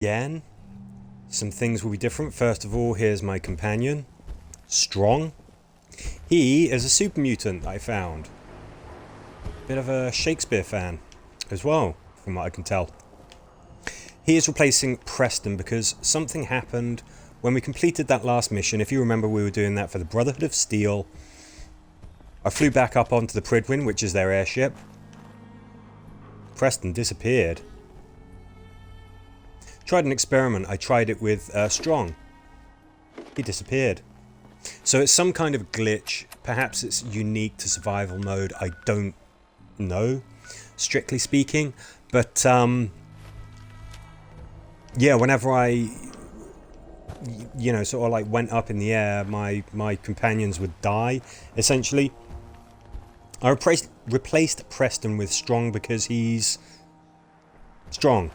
Again, some things will be different. First of all, here's my companion, Strong. He is a super mutant that I found. Bit of a Shakespeare fan as well, from what I can tell. He is replacing Preston because something happened when we completed that last mission. If you remember, we were doing that for the Brotherhood of Steel. I flew back up onto the Pridwin, which is their airship. Preston disappeared. Tried an experiment. I tried it with Strong. He disappeared. So it's some kind of glitch. Perhaps it's unique to survival mode. I don't know, strictly speaking. But yeah, whenever I, sort of like went up in the air, my companions would die, essentially. I replaced Preston with Strong because he's strong.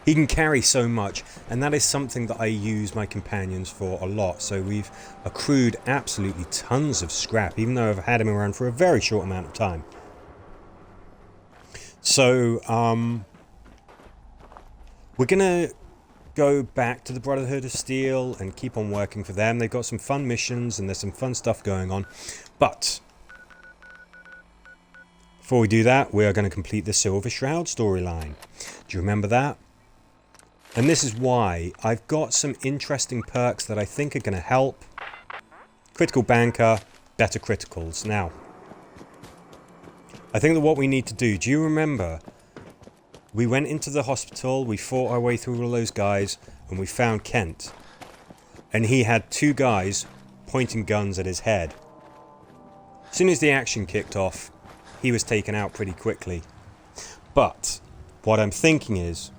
He can carry so much, and that is something that I use my companions for a lot. So we've accrued absolutely tons of scrap, even though I've had him around for a very short amount of time. So, we're going to go back to the Brotherhood of Steel and keep on working for them. They've got some fun missions, and there's some fun stuff going on. But before we do that, we are going to complete the Silver Shroud storyline. Do you remember that? And this is why I've got some interesting perks that I think are going to help. Critical Banker, better criticals. Now, I think that what we need to do you remember? We went into the hospital, we fought our way through all those guys, and we found Kent. And he had two guys pointing guns at his head. As soon as the action kicked off, he was taken out pretty quickly. But what I'm thinking is,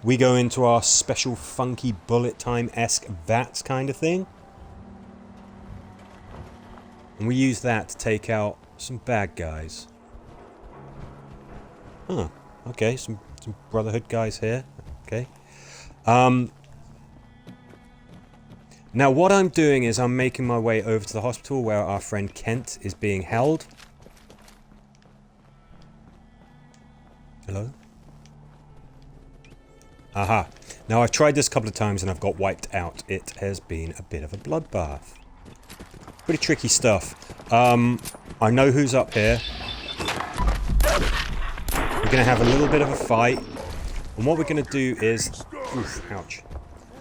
we go into our special funky bullet time-esque V.A.T.S kind of thing. And we use that to take out some bad guys. Huh, okay, some Brotherhood guys here. Okay. Now what I'm doing is I'm making my way over to the hospital where our friend Kent is being held. Hello? Aha. Now I've tried this a couple of times and I've got wiped out. It has been a bit of a bloodbath. Pretty tricky stuff. I know who's up here. We're going to have a little bit of a fight. And what we're going to do is... Oof, ouch.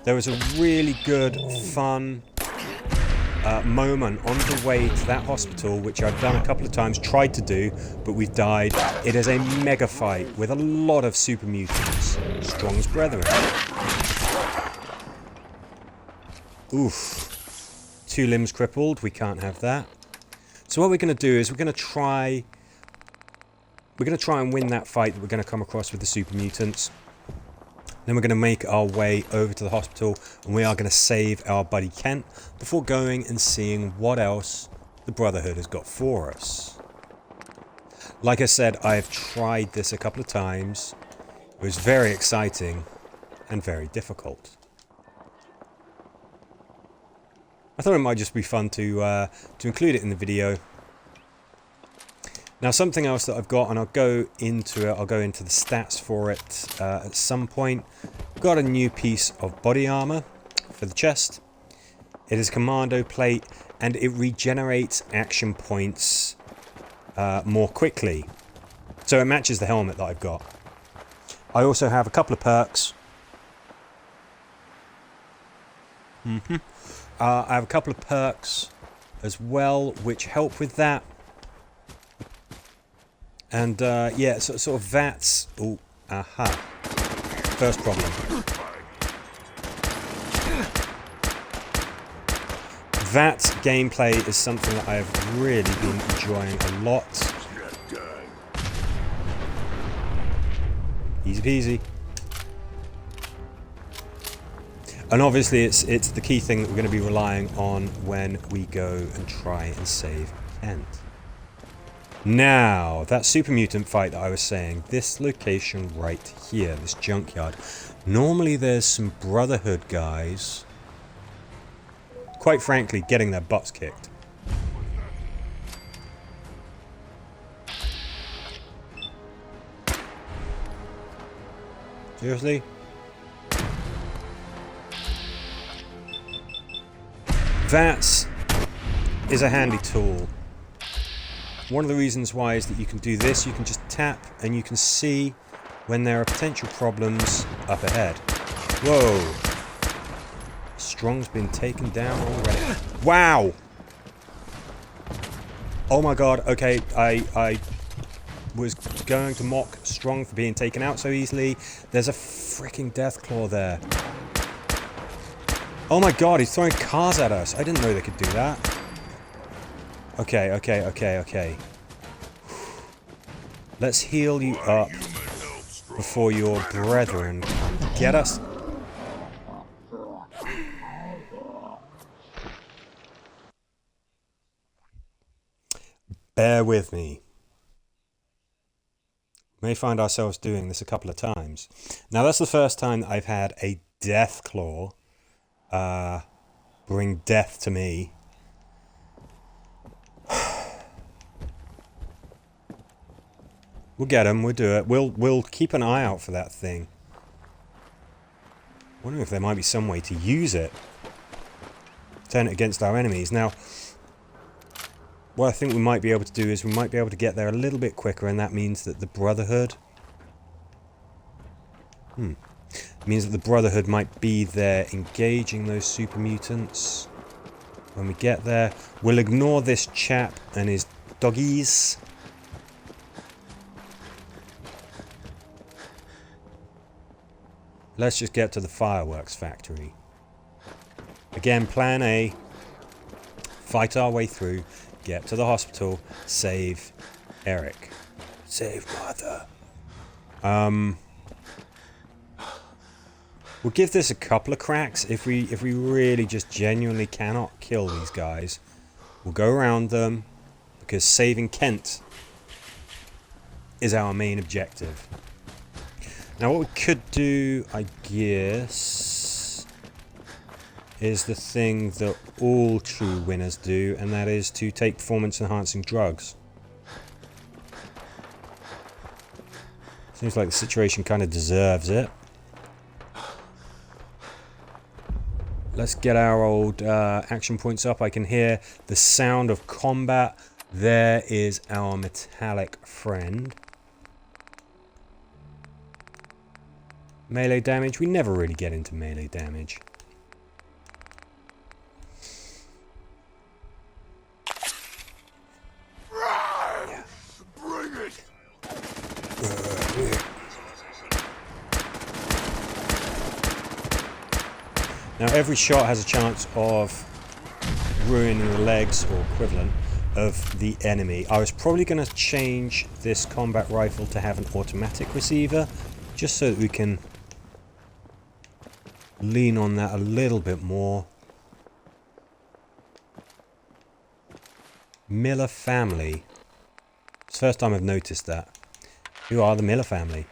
There was a really good, fun moment on the way to that hospital, which I've done a couple of times, tried to do, but we've died. It is a mega fight with a lot of super mutants. Strong's brethren. Oof. 2 limbs crippled. We can't have that. So what we're going to do is we're going to try and win that fight that we're going to come across with the super mutants. Then we're going to make our way over to the hospital and we are going to save our buddy Kent before going and seeing what else the Brotherhood has got for us. Like I said, I've tried this a couple of times. It was very exciting and very difficult. I thought it might just be fun to include it in the video. Now something else that I've got, and I'll go into it, I'll go into the stats for it at some point. Got a new piece of body armor for the chest. It is a commando plate and it regenerates action points more quickly. So it matches the helmet that I've got. I also have a couple of perks. I have a couple of perks as well which help with that. And yeah, so, sort of V.A.T.S. Oh, aha. First problem. V.A.T.S. gameplay is something that I have really been enjoying a lot. Easy peasy. And obviously it's the key thing that we're going to be relying on when we go and try and save Kent. Now, that super mutant fight that I was saying, this location right here, this junkyard, normally there's some Brotherhood guys, quite frankly, getting their butts kicked. Seriously? V.A.T.S is a handy tool. One of the reasons why is that you can do this, you can just tap and you can see when there are potential problems up ahead. Whoa! Strong's been taken down already. Wow! Oh my god, okay, I was going to mock Strong for being taken out so easily. There's a freaking Deathclaw there. Oh my god, he's throwing cars at us. I didn't know they could do that. Okay. Let's heal you up before your brethren get us. Bear with me. We may find ourselves doing this a couple of times. Now that's the first time that I've had a Deathclaw bring death to me. We'll get him, we'll do it. We'll keep an eye out for that thing. Wondering if there might be some way to use it. Turn it against our enemies. Now, what I think we might be able to do is we might be able to get there a little bit quicker, and that means that the Brotherhood... means that the Brotherhood might be there engaging those super mutants. When we get there, we'll ignore this chap and his doggies. Let's just get to the fireworks factory. Again, plan A. Fight our way through. Get to the hospital. Save Eric. Save Mother. We'll give this a couple of cracks. If we really just genuinely cannot kill these guys, we'll go around them, because saving Kent is our main objective. Now what we could do, I guess, is the thing that all true winners do, and that is to take performance-enhancing drugs. Seems like the situation kind of deserves it. Let's get our old action points up. I can hear the sound of combat. There is our metallic friend. Melee damage. We never really get into melee damage. Yeah. Bring it. Now every shot has a chance of ruining the legs or equivalent of the enemy. I was probably going to change this combat rifle to have an automatic receiver, just so that we can lean on that a little bit more. Miller family. It's the first time I've noticed that. Who are the Miller family?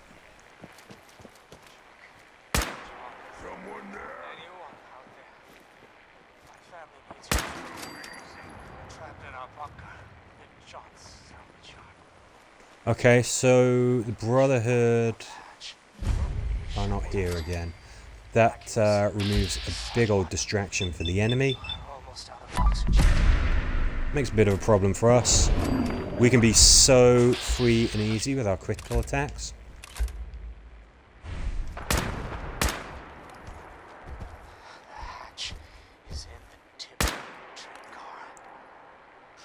Okay, so the Brotherhood are not here again. That removes a big old distraction for the enemy. Makes a bit of a problem for us. We can be so free and easy with our critical attacks.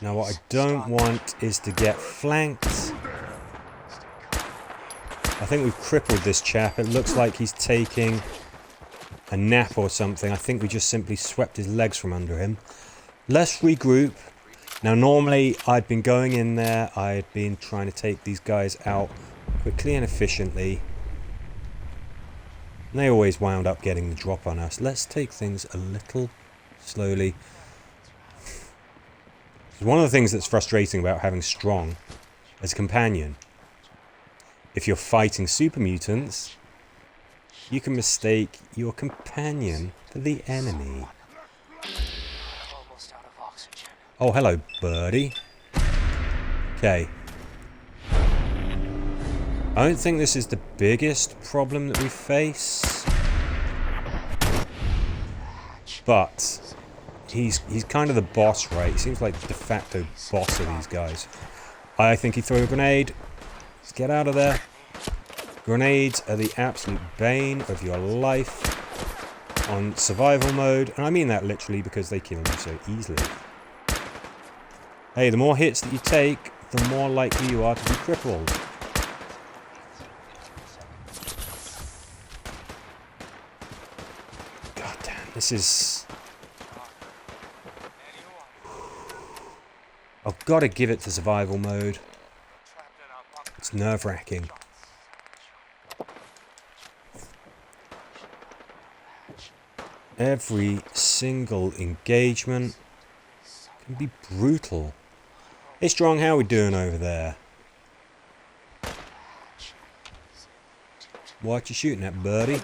Now what I don't want is to get flanked. I think we've crippled this chap. It looks like he's taking a nap or something. I think we just simply swept his legs from under him. Let's regroup. Now normally I'd been going in there, I'd been trying to take these guys out quickly and efficiently. And they always wound up getting the drop on us. Let's take things a little slowly. One of the things that's frustrating about having Strong as a companion, if you're fighting super mutants, you can mistake your companion for the enemy. Oh, hello, birdie. Okay. I don't think this is the biggest problem that we face, but he's kind of the boss, right? He seems like the de facto boss of these guys. I think he threw a grenade. Let's get out of there. Grenades are the absolute bane of your life on survival mode. And I mean that literally because they kill you so easily. Hey, the more hits that you take, the more likely you are to be crippled. God damn, this is... I've got to give it to survival mode. It's nerve-wracking. Every single engagement can be brutal. Hey Strong, how are we doing over there? What you shooting at, buddy?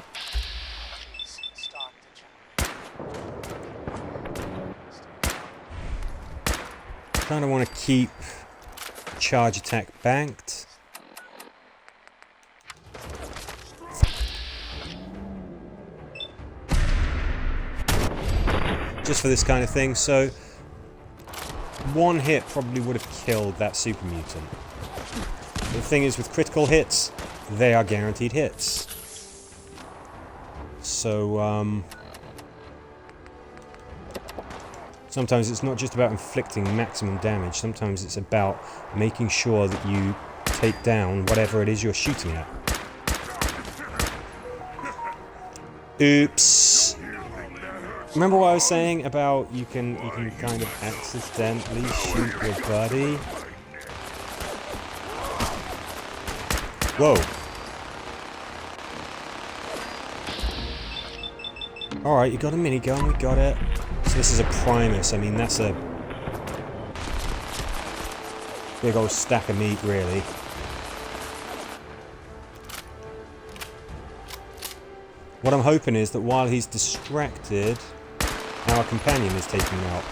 Kind of want to keep charge attack banked. Just for this kind of thing, so one hit probably would have killed that super mutant. The thing is, with critical hits, they are guaranteed hits. So, sometimes it's not just about inflicting maximum damage, sometimes it's about making sure that you take down whatever it is you're shooting at. Oops. Remember what I was saying about you can kind of accidentally shoot your buddy? Whoa. Alright, you got a minigun, we got it. So this is a Primus, I mean that's a big old stack of meat really. What I'm hoping is that while he's distracted, our companion is taking him out.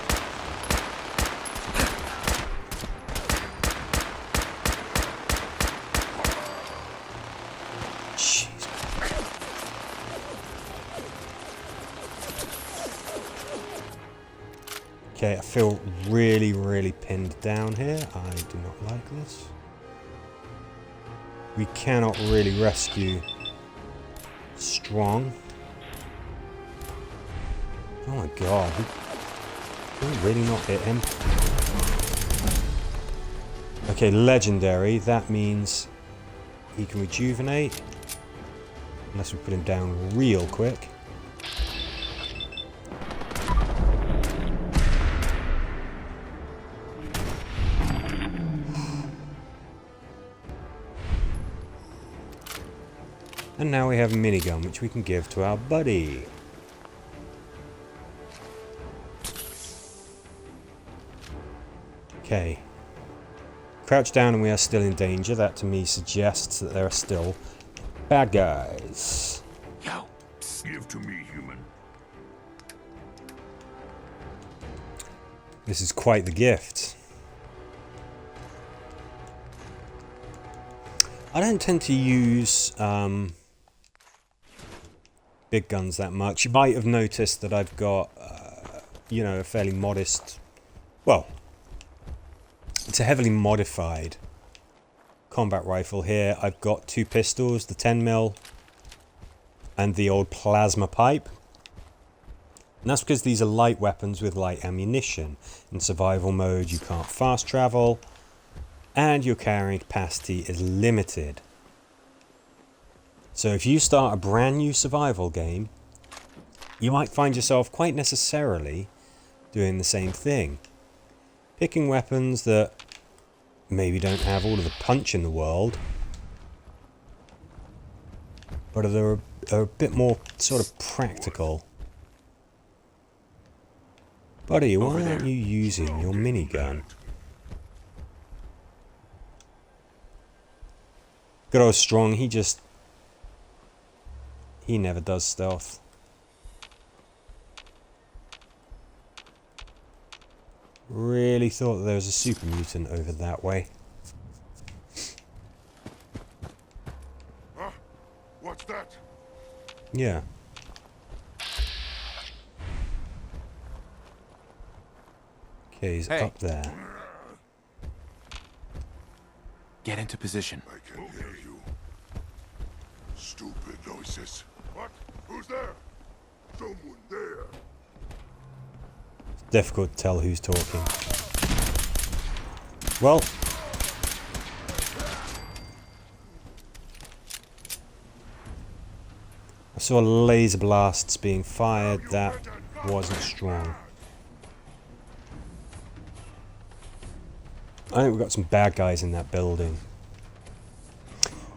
Jeez. Okay, I feel really, really pinned down here. I do not like this. We cannot really rescue Strong. Oh my god, can we really not hit him? Okay, legendary, that means he can rejuvenate. Unless we put him down real quick. And now we have a minigun, which we can give to our buddy. Okay. Crouch down and we are still in danger. That to me suggests that there are still bad guys. Yo, give to me, human. This is quite the gift. I don't tend to use big guns that much. You might have noticed that I've got, you know, a fairly modest, well, it's a heavily modified combat rifle here. I've got two pistols, the 10mm and the old plasma pipe. And that's because these are light weapons with light ammunition. In survival mode, you can't fast travel, and your carrying capacity is limited. So if you start a brand new survival game, you might find yourself quite necessarily doing the same thing. Picking weapons that maybe don't have all of the punch in the world, but are a bit more sort of practical. Buddy, why aren't you using your minigun? Good old Strong, he never does stealth. Really thought that there was a super mutant over that way. Huh? What's that? Yeah. Okay, he's Hey. up there. Get into position. I can hear you. Stupid noises. What? Who's there? Someone there. It's difficult to tell who's talking. Well, I saw laser blasts being fired. That wasn't strong. I think we've got some bad guys in that building.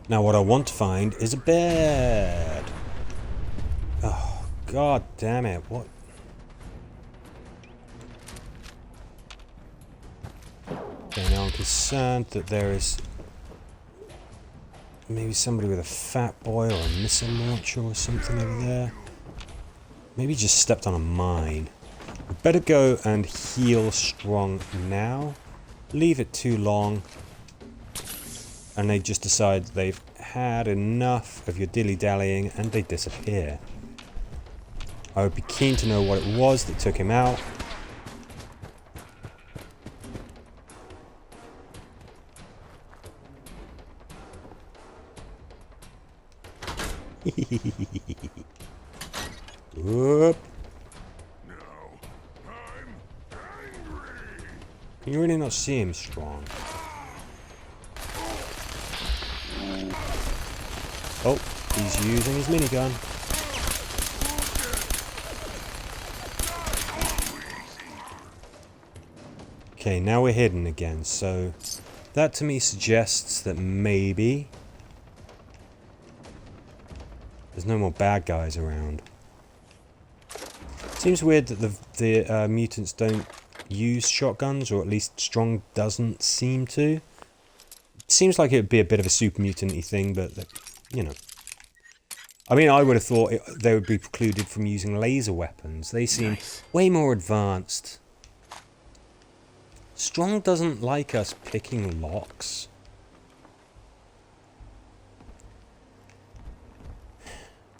Now what I want to find is a bed. Oh, god damn it. What? Okay, now I'm concerned that there is maybe somebody with a fat boy or a missile launcher or something over there. Maybe just stepped on a mine. We better go and heal strong now. Leave it too long and they just decide they've had enough of your dilly-dallying and they disappear. I would be keen to know what it was that took him out. Whoop. Now, I'm angry. Can you really not see him strong? Oh, he's using his minigun. Okay, now we're hidden again, so that to me suggests that maybe there's no more bad guys around. Seems weird that the mutants don't use shotguns, or at least Strong doesn't seem to. It seems like it would be a bit of a super mutant-y thing, but, you know. I mean, I would have thought they would be precluded from using laser weapons. They seem way more advanced. Strong doesn't like us picking locks.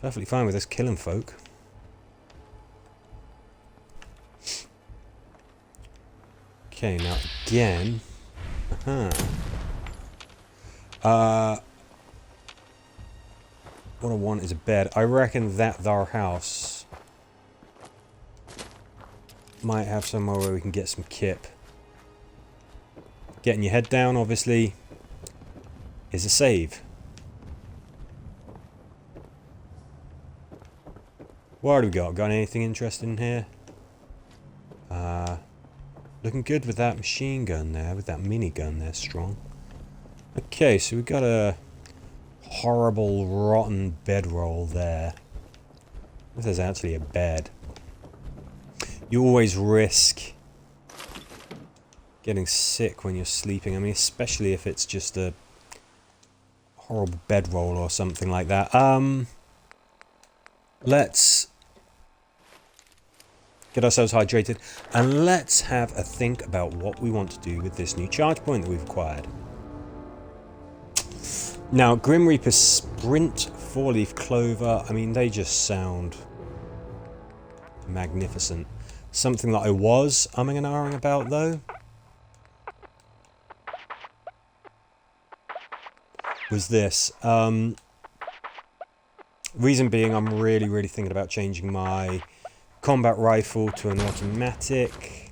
Perfectly fine with us killing folk. Okay, now again. What I want is a bed. I reckon that our house might have somewhere where we can get some kip. Getting your head down, obviously, is a save. What do we got? Got anything interesting in here? Looking good with that machine gun there, with that minigun there, Strong. Okay, so we got a horrible, rotten bedroll there. If there's actually a bed. You always risk getting sick when you're sleeping. I mean, especially if it's just a horrible bedroll or something like that. Let's get ourselves hydrated, and let's have a think about what we want to do with this new charge point that we've acquired. Now, Grim Reaper Sprint, 4-leaf clover, I mean, they just sound magnificent. Something that I was umming and ahhing about, though, was this. Reason being, I'm really thinking about changing my combat rifle to an automatic.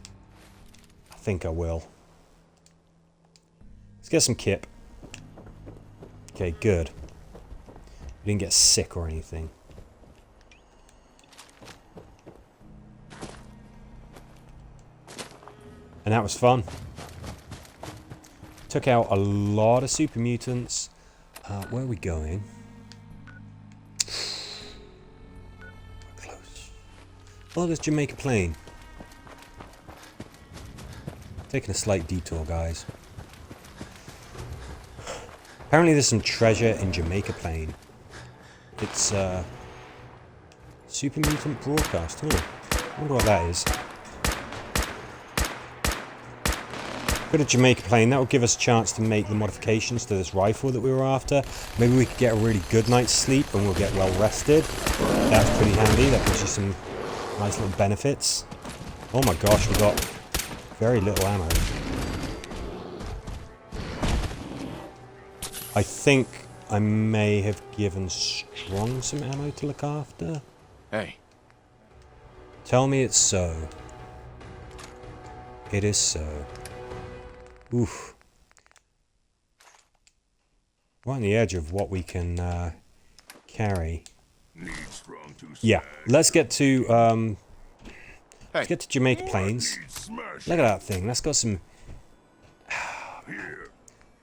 I think I will. Let's get some kip. Okay, good. We didn't get sick or anything. And that was fun. Took out a lot of super mutants. Where are we going? Close. Oh, there's Jamaica Plain. Taking a slight detour, guys. Apparently there's some treasure in Jamaica Plain. It's Super Mutant Broadcast, huh? I wonder what that is. Go to Jamaica Plain, that will give us a chance to make the modifications to this rifle that we were after. Maybe we could get a really good night's sleep and we'll get well rested. That's pretty handy, that gives you some nice little benefits. Oh my gosh, we got very little ammo. I think I may have given Strong some ammo to look after. Hey. Tell me it's so. It is so. Oof. Right on the edge of what we can carry. Yeah, let's get to Jamaica Plains. Look at that thing. That's got some.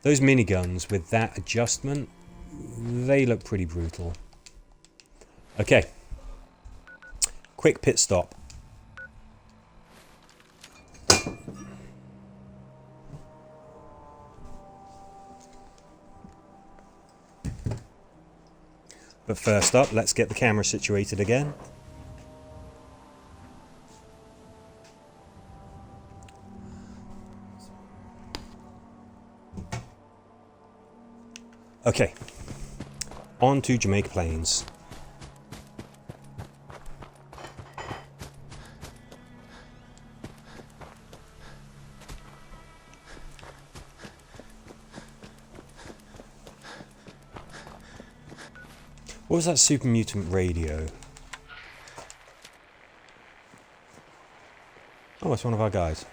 Those miniguns with that adjustment, they look pretty brutal. Okay. Quick pit stop. But first up, let's get the camera situated again. Okay, on to Jamaica Plains. What was that super mutant radio? Oh, it's one of our guys.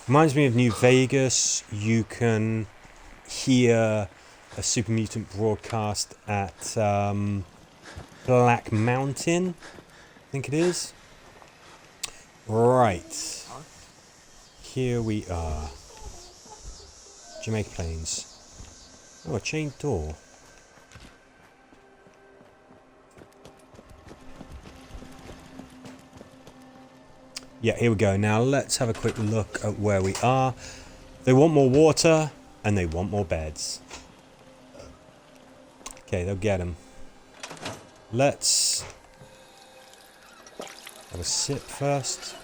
Reminds me of New Vegas. You can hear a super mutant broadcast at Black Mountain, I think it is. Right. Here we are. Jamaica Plains. Oh, a chained door. Yeah, here we go. Now let's have a quick look at where we are. They want more water and they want more beds. Okay, they'll get them. Let's have a sip first.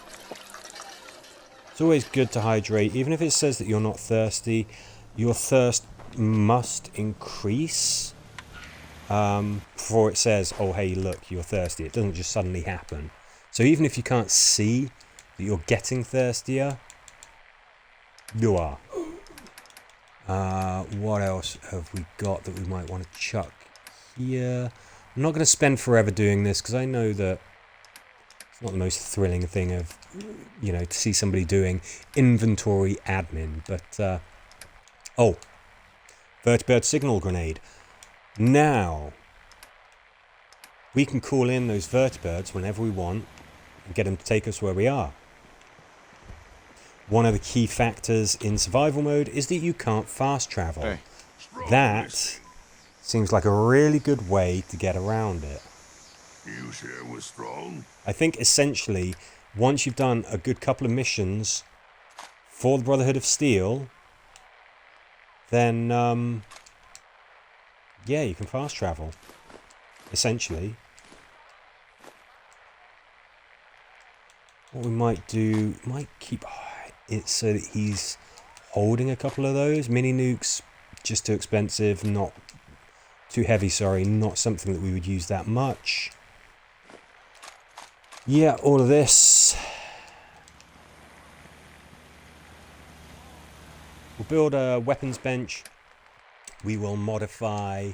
It's always good to hydrate. Even if it says that you're not thirsty, your thirst must increase before it says, oh, hey, look, you're thirsty. It doesn't just suddenly happen. So even if you can't see that you're getting thirstier, you are. What else have we got that we might want to chuck here? I'm not going to spend forever doing this because I know that it's not the most thrilling thing of, you know, to see somebody doing inventory admin. But, oh, vertibird signal grenade. Now, we can call in those vertibirds whenever we want and get them to take us where we are. One of the key factors in survival mode is that you can't fast travel. Hey. That seems like a really good way to get around it. You share with Strong? I think essentially, once you've done a good couple of missions for the Brotherhood of Steel, then, yeah, you can fast travel. Essentially. What we might do, might keep it so that he's holding a couple of those. Mini nukes, just too expensive, not too heavy, sorry, not something that we would use that much. Yeah, all of this. We'll build a weapons bench. We will modify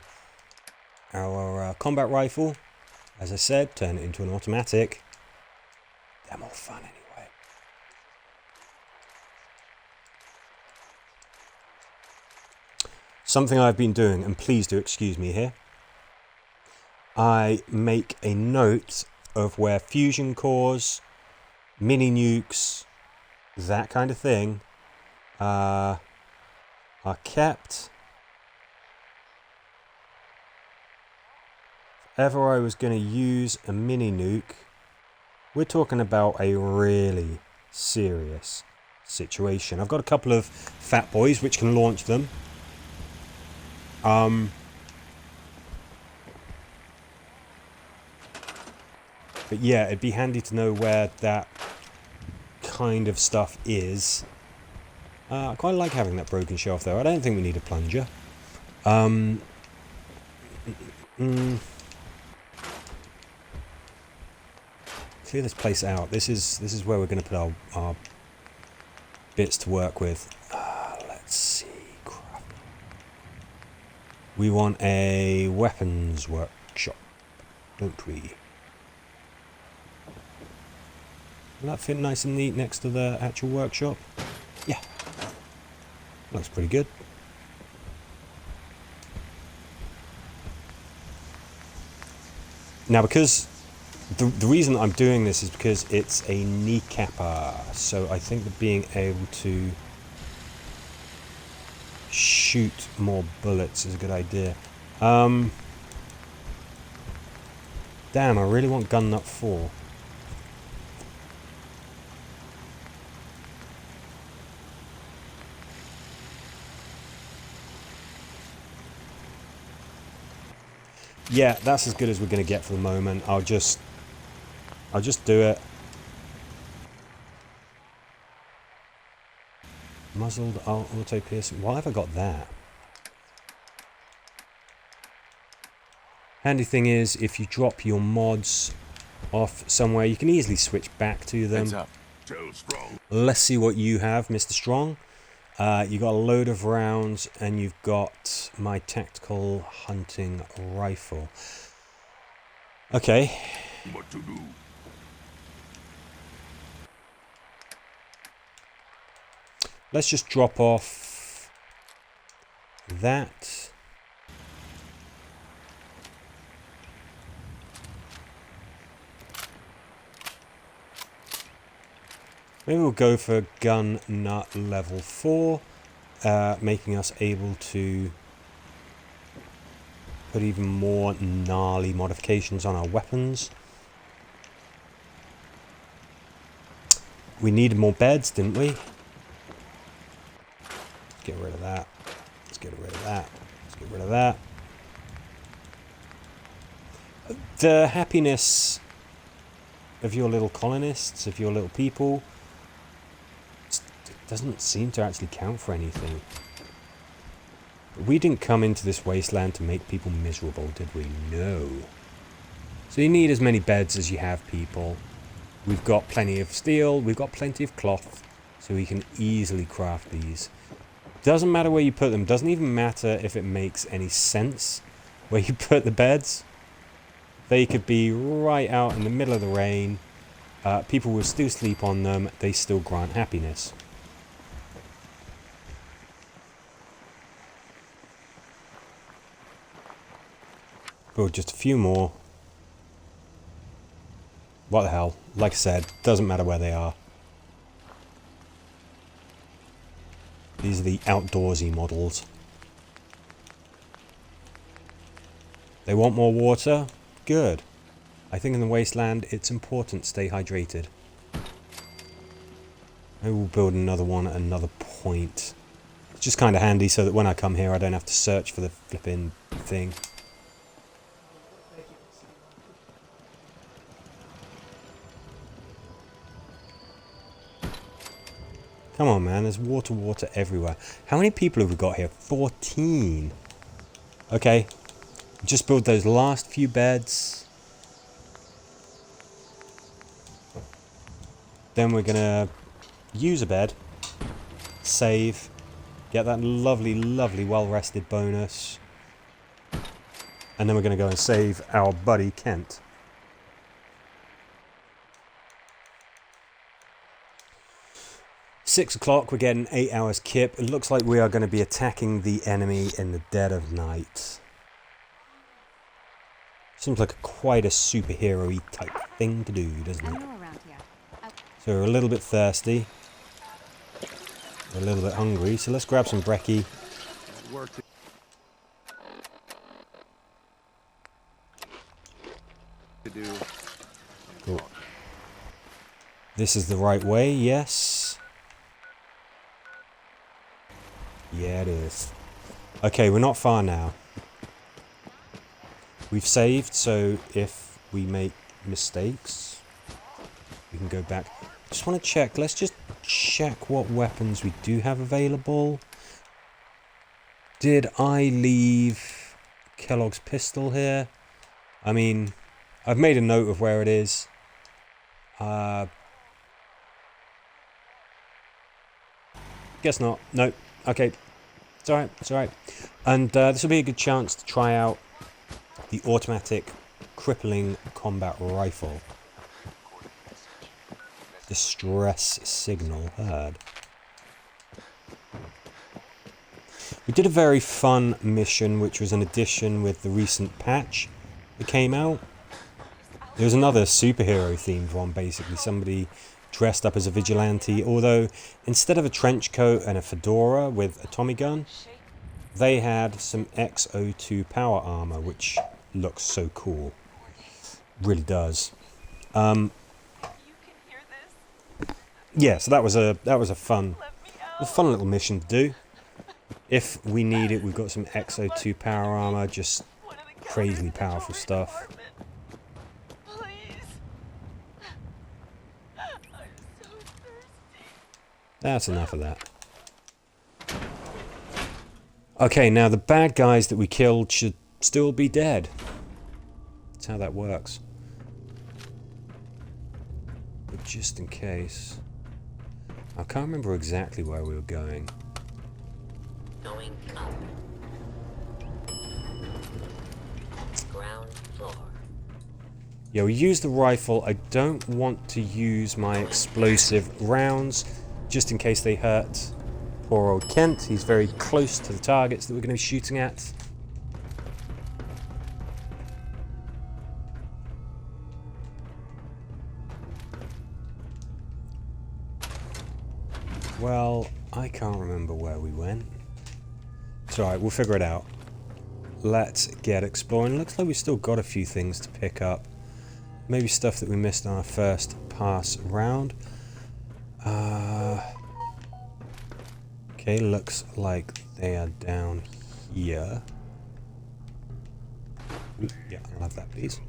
our combat rifle. As I said, turn it into an automatic. They're more fun anyway. Something I've been doing, and please do excuse me here. I make a note of where fusion cores, mini nukes, that kind of thing, are kept. If ever I was going to use a mini nuke, we're talking about a really serious situation. I've got a couple of fat boys which can launch them. But yeah, it'd be handy to know where that kind of stuff is. I quite like having that broken shelf though. I don't think we need a plunger. clear this place out. This is where we're going to put our bits to work with. Let's see. Crap. We want a weapons workshop, don't we? Will that fit nice and neat next to the actual workshop? Yeah. Looks pretty good. Now, because the reason I'm doing this is because it's a kneecapper, so I think that being able to shoot more bullets is a good idea. Damn, I really want gun nut 4. Yeah, that's as good as we're going to get for the moment. I'll just do it. Muzzled auto piercing. Why have I got that? Handy thing is, if you drop your mods off somewhere, you can easily switch back to them. Heads up. Tell Strong. Let's see what you have, Mr. Strong. You got a load of rounds, and you've got my tactical hunting rifle. Okay. What to do? Let's just drop off that. Maybe we'll go for gun nut level 4, making us able to put even more gnarly modifications on our weapons. We needed more beds, didn't we? Let's get rid of that. Let's get rid of that. Let's get rid of that. The happiness of your little colonists, of your little people, doesn't seem to actually count for anything. We didn't come into this wasteland to make people miserable, did we? No. So you need as many beds as you have people. We've got plenty of steel, we've got plenty of cloth, so we can easily craft these. Doesn't matter where you put them, doesn't even matter if it makes any sense where you put the beds. They could be right out in the middle of the rain. People will still sleep on them, they still grant happiness. Build just a few more. What the hell? Like I said, doesn't matter where they are. These are the outdoorsy models. They want more water? Good. I think in the wasteland it's important to stay hydrated. Maybe we'll build another one at another point. It's just kind of handy so that when I come here I don't have to search for the flipping thing. Come on, man. There's water everywhere. How many people have we got here? 14. Okay. Just build those last few beds. Then we're going to use a bed. Save. Get that lovely, lovely well-rested bonus. And then we're going to go and save our buddy Kent. Six o'clock, we're getting 8 hours kip. It looks like we are going to be attacking the enemy in the dead of night. Seems like quite a superhero-y type thing to do, doesn't it? So we're a little bit thirsty. We're a little bit hungry, so let's grab some brekkie. Cool. This is the right way, yes. Yeah, it is. Okay, we're not far now. We've saved, so if we make mistakes, we can go back. Just want to check. Let's just check what weapons we do have available. Did I leave Kellogg's pistol here? I mean, I've made a note of where it is. Guess not. No. Okay. It's alright. It's alright. And this will be a good chance to try out the automatic crippling combat rifle. Distress signal heard. We did a very fun mission, which was an addition with the recent patch that came out. There was another superhero themed one, basically. Somebody dressed up as a vigilante, although instead of a trench coat and a fedora with a Tommy gun, they had some XO2 power armor, which looks so cool. Really does. Yeah, so that was a fun little mission to do. If we need it, we've got some XO2 power armor, just crazily powerful stuff. That's enough of that. Okay, now the bad guys that we killed should still be dead. That's how that works. But just in case... I can't remember exactly where we were going. Going up. Ground floor. Yeah, we use the rifle. I don't want to use my explosive rounds, just in case they hurt poor old Kent. He's very close to the targets that we're going to be shooting at. Well, I can't remember where we went. It's alright, we'll figure it out. Let's get exploring. Looks like we've still got a few things to pick up. Maybe stuff that we missed on our first pass round. Okay, looks like they are down here. Ooh, yeah, I'll have that, please.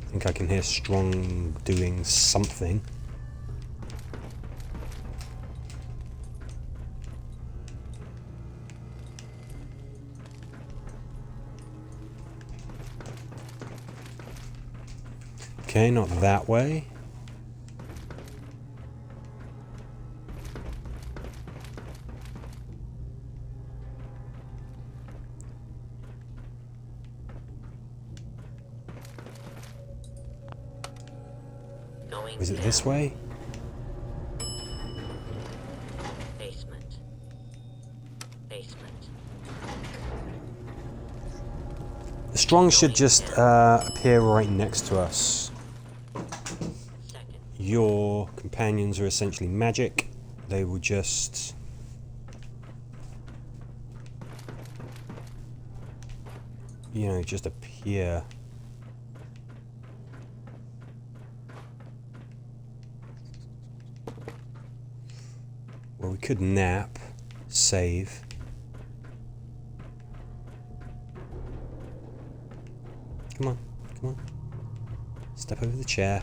I think I can hear Strong doing something. Okay, not that way. Going Is it down. this way? Basement. Basement. Strong should just appear right next to us. Second. Your companions are essentially magic. They will just... you know, just appear. Well, we could nap, save. Come on, come on. Step over the chair.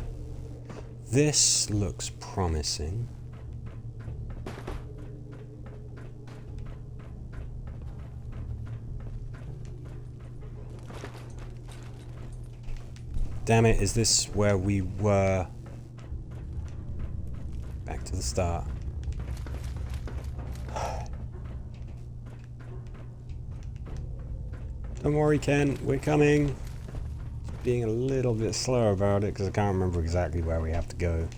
This looks promising. Damn it, is this where we were? Back to the start. Don't worry, Ken, we're coming. Being a little bit slower about it because I can't remember exactly where we have to go.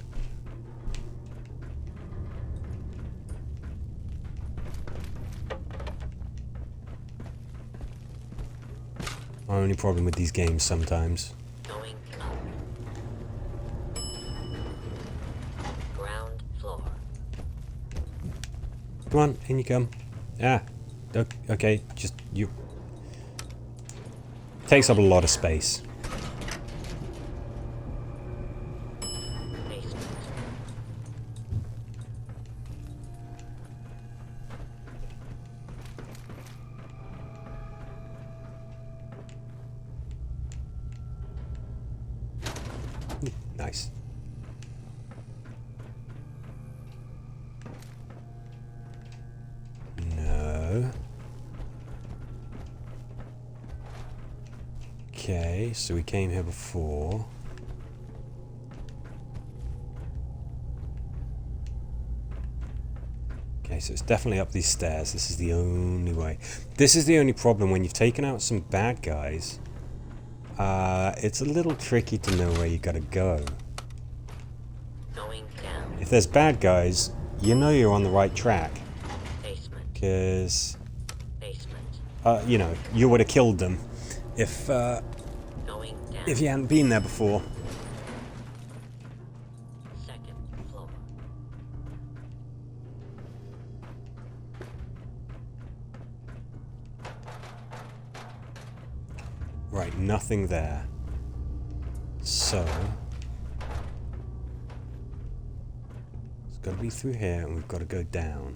My only problem with these games sometimes. Going up. Ground floor. Come on, in you come. Ah, okay, just you. Takes up a lot of space. Basement. Nice. No. Okay, so we came here before. Okay, so it's definitely up these stairs. This is the only way. This is the only problem when you've taken out some bad guys. It's a little tricky to know where you gotta go. Going down. If there's bad guys, you know you're on the right track. Basement. Because, Basement. you know, you would have killed them if Going down. you hadn't been there before. Second floor. Right, nothing there. So it's got to be through here, and we've got to go down.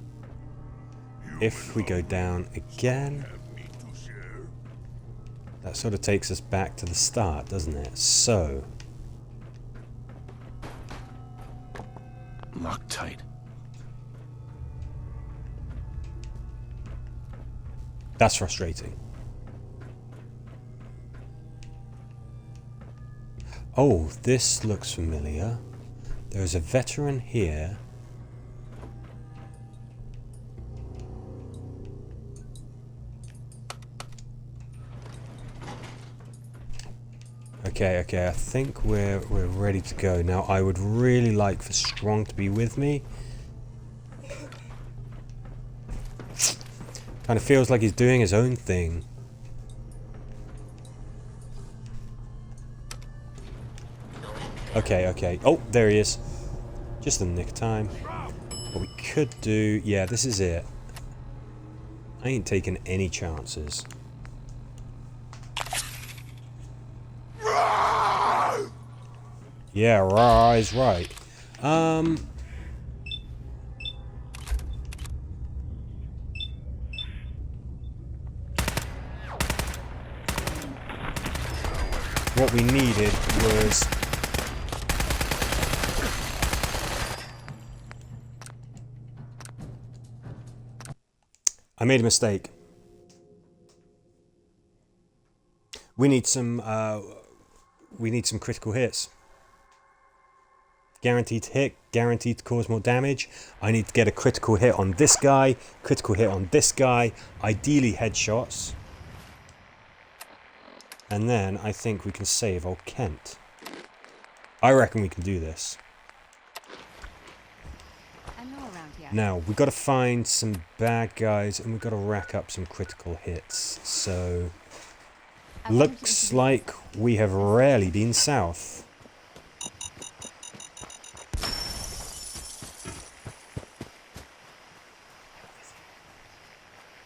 If we go down again, Have meat to share? that sort of takes us back to the start, doesn't it? So Locked tight. that's frustrating. Oh, this looks familiar. There's a veteran here. Okay, I think we're ready to go. Now, I would really like for Strong to be with me. Kind of feels like he's doing his own thing. Okay. Oh, there he is. Just the nick of time. What we could do... Yeah, this is it. I ain't taking any chances. Yeah, rah is right. What we needed was... I made a mistake. We need some critical hits. Guaranteed to hit, guaranteed to cause more damage. I need to get a critical hit on this guy, critical hit on this guy, ideally headshots. And then I think we can save old Kent. I reckon we can do this. Now, we've got to find some bad guys and we've got to rack up some critical hits. So, looks like we have rarely been south.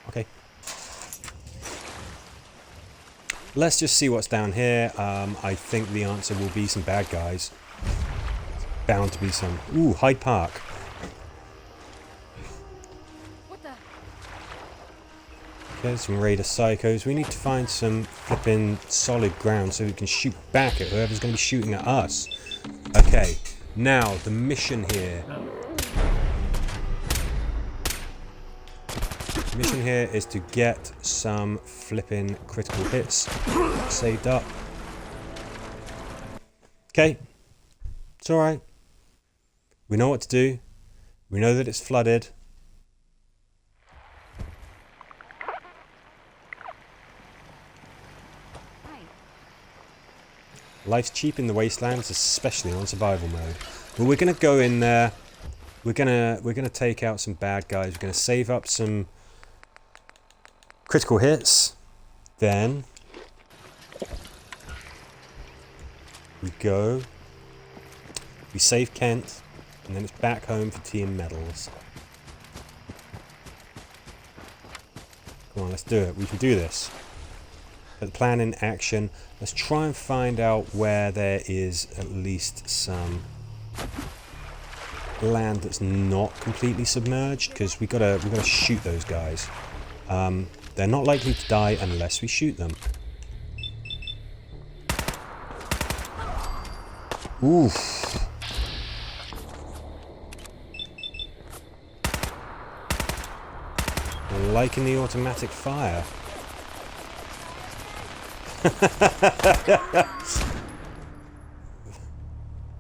Okay. Let's just see what's down here. I think the answer will be some bad guys. It's bound to be some. Ooh, Hyde Park. Okay, some Raider Psychos. We need to find some flipping solid ground so we can shoot back at whoever's going to be shooting at us. Okay, now the mission here. The mission here is to get some flipping critical hits saved up. Okay, it's alright. We know what to do. We know that it's flooded. Life's cheap in the wastelands, especially on survival mode. But we're gonna go in there. We're gonna take out some bad guys. We're gonna save up some critical hits. Then we go. We save Kent, and then it's back home for tea and medals. Come on, let's do it. We can do this. Put the plan in action. Let's try and find out where there is at least some land that's not completely submerged, because we gotta shoot those guys. They're not likely to die unless we shoot them. Oof. I'm liking the automatic fire.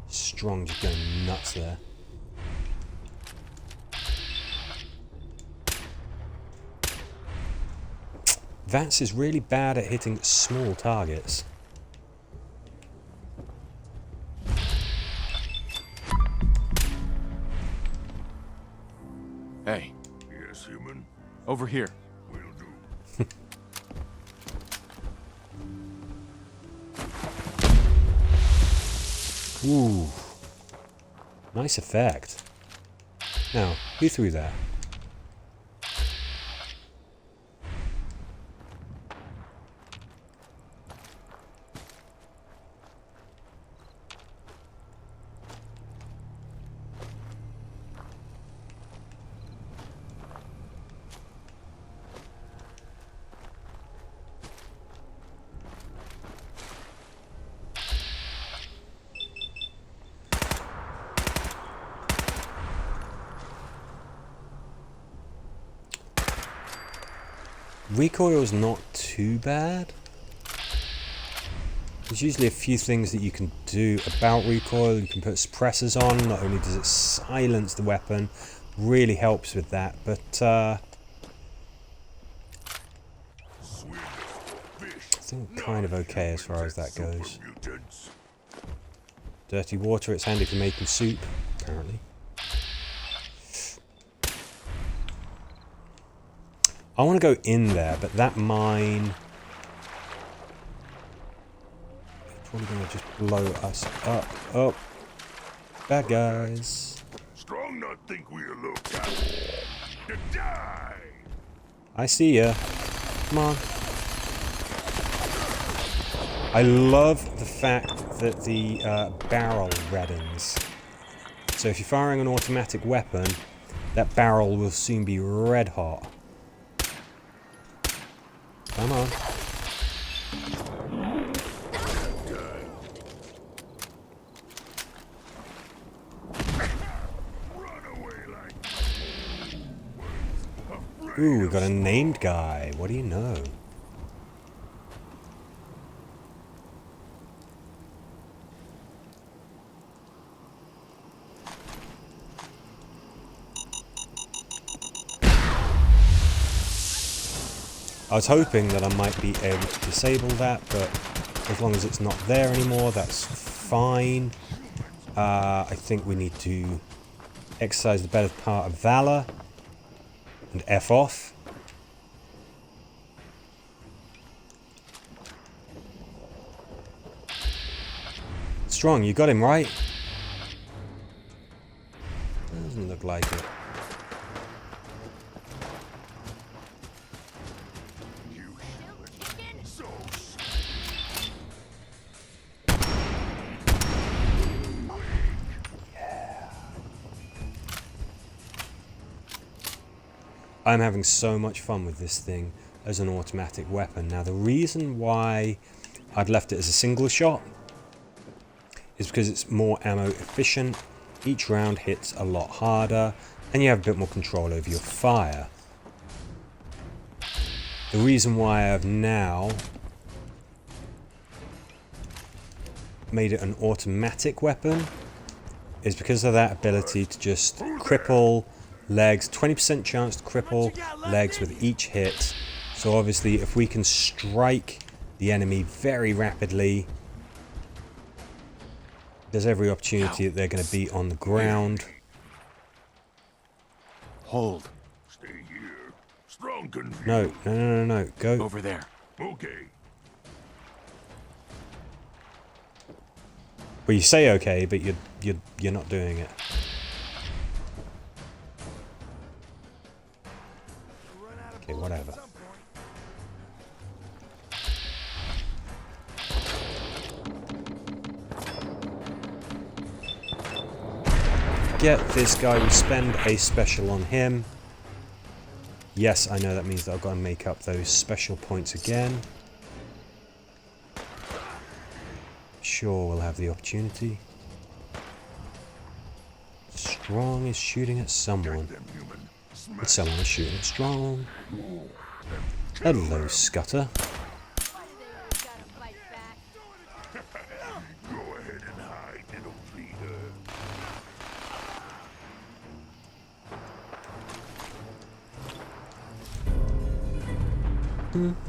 Strong just going nuts there. V.A.T.S is really bad at hitting small targets. Hey, Yes, human. over here. Will do. Ooh. Nice effect. Now, who threw that? Recoil is not too bad. There's usually a few things that you can do about recoil. You can put suppressors on. Not only does it silence the weapon, really helps with that, but I think kind of okay as far as that goes. Dirty water, it's handy for making soup, apparently. I want to go in there, but that mine is probably going to just blow us up. Oh, bad guys. Strong not think we are low down. To die. I see ya. Come on. I love the fact that the barrel reddens. So if you're firing an automatic weapon, that barrel will soon be red hot. Come on. Ooh, we got a named guy. What do you know? I was hoping that I might be able to disable that, but as long as it's not there anymore, that's fine. I think we need to exercise the better part of Valor and F off. Strong, you got him right? Doesn't look like it. I'm having so much fun with this thing as an automatic weapon. Now the reason why I'd left it as a single shot is because it's more ammo efficient, each round hits a lot harder, and you have a bit more control over your fire. The reason why I've now made it an automatic weapon is because of that ability to just cripple legs, 20% chance to cripple legs with each hit. So obviously if we can strike the enemy very rapidly, there's every opportunity that they're going to be on the ground. Hold. Stay here. Strong confused. No. Go. Over there. Okay. Well, you say okay, but you're not doing it. Okay, whatever. Get this guy, we spend a special on him. Yes, I know that means that I've got to make up those special points again. Sure, we'll have the opportunity. Strong is shooting at someone. And someone is shooting at Strong. Hello, Scutter.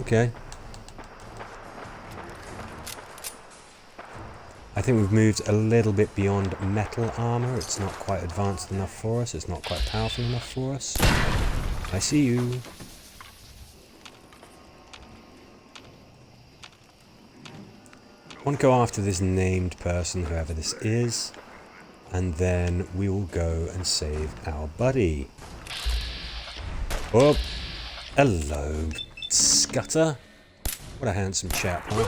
Okay. I think we've moved a little bit beyond metal armor. It's not quite advanced enough for us. It's not quite powerful enough for us. I see you. I want to go after this named person, whoever this is, and then we will go and save our buddy. Oh, hello, Scutter. What a handsome chap, huh?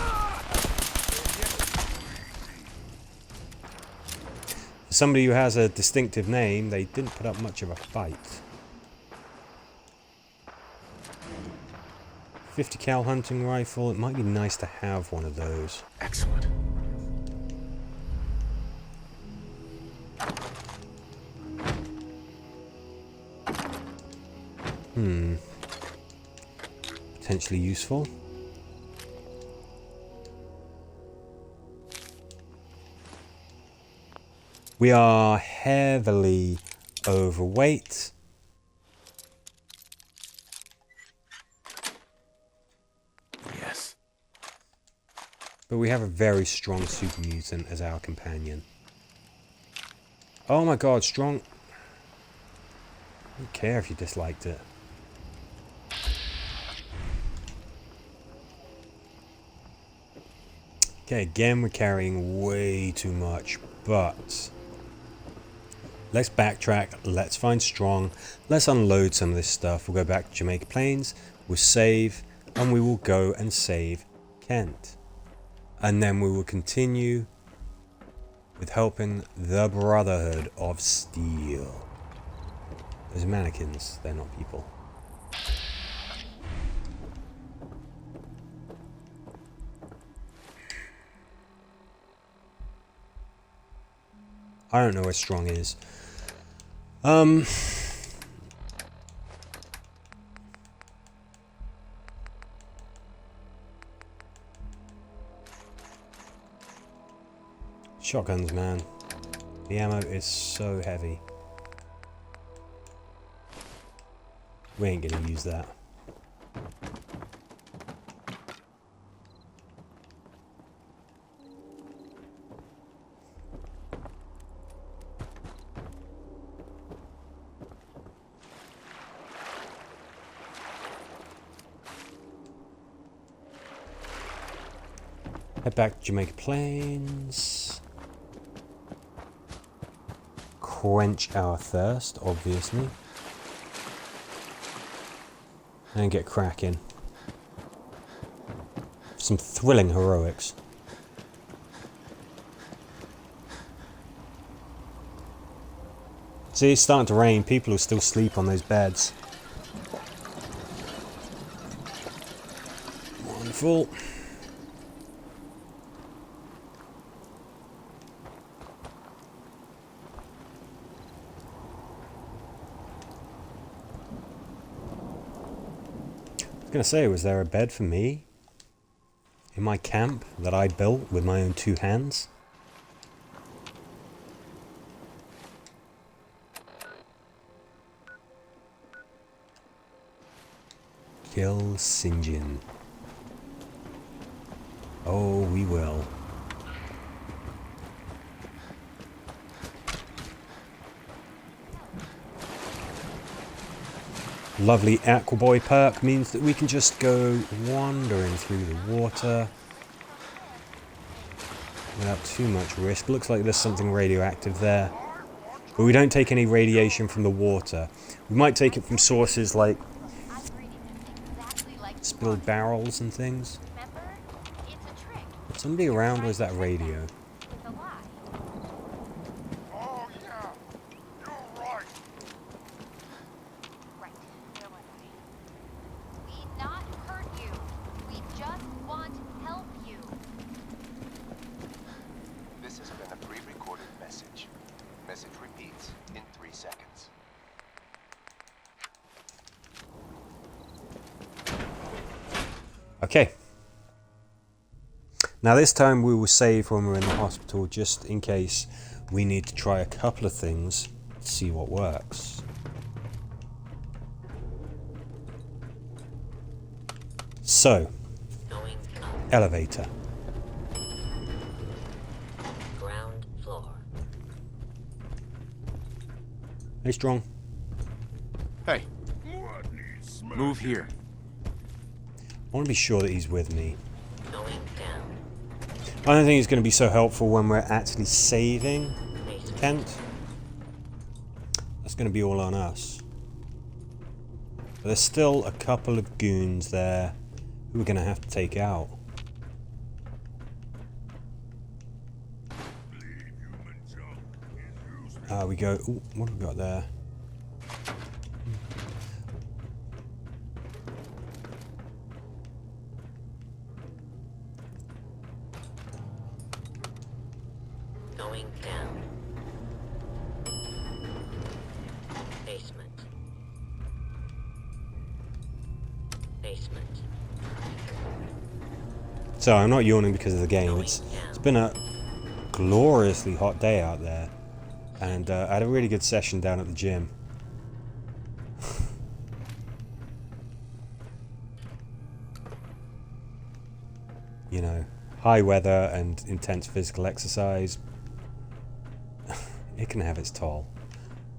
For somebody who has a distinctive name, they didn't put up much of a fight. 50 cal hunting rifle. It might be nice to have one of those. Excellent. Potentially useful. We are heavily overweight. Yes. But we have a very strong super mutant as our companion. Oh my god, strong. I don't care if you disliked it. Okay, again we're carrying way too much, but let's backtrack, let's find strong, let's unload some of this stuff. We'll go back to Jamaica Plains, we'll save, and we will go and save Kent. And then we will continue with helping the Brotherhood of Steel. Those mannequins, they're not people. I don't know where strong is. Shotguns, man. The ammo is so heavy. We ain't gonna use that. Head back to Jamaica Plains. Quench our thirst, obviously. And get cracking. Some thrilling heroics. See, it's starting to rain. People will still sleep on those beds. Wonderful. I was going to say, was there a bed for me in my camp that I built with my own two hands? Kill Sinjin. Oh, we will. Lovely Aquaboy perk means that we can just go wandering through the water without too much risk. Looks like there's something radioactive there. But we don't take any radiation from the water. We might take it from sources like spilled barrels and things. Is somebody around, or is that a radio? Oh, yeah. You're right. Right. Where was I? We not hurt you. We just want to help you. This has been a pre-recorded message. Message repeats in 3 seconds. Okay. Now this time we will save when we're in the hospital, just in case we need to try a couple of things to see what works. So, Going up. elevator. Ground floor. Hey, Strong. Hey, What needs smack? move here. I want to be sure that he's with me. Going down. I don't think it's going to be so helpful when we're actually saving Basement. Kent. That's going to be all on us. But there's still a couple of goons there who we're going to have to take out. Human junk is useless. We go. Ooh, what have we got there? Going down. Basement. Basement. So I'm not yawning because of the game. It's been a gloriously hot day out there, and I had a really good session down at the gym. You know, high weather and intense physical exercise, it can have its toll.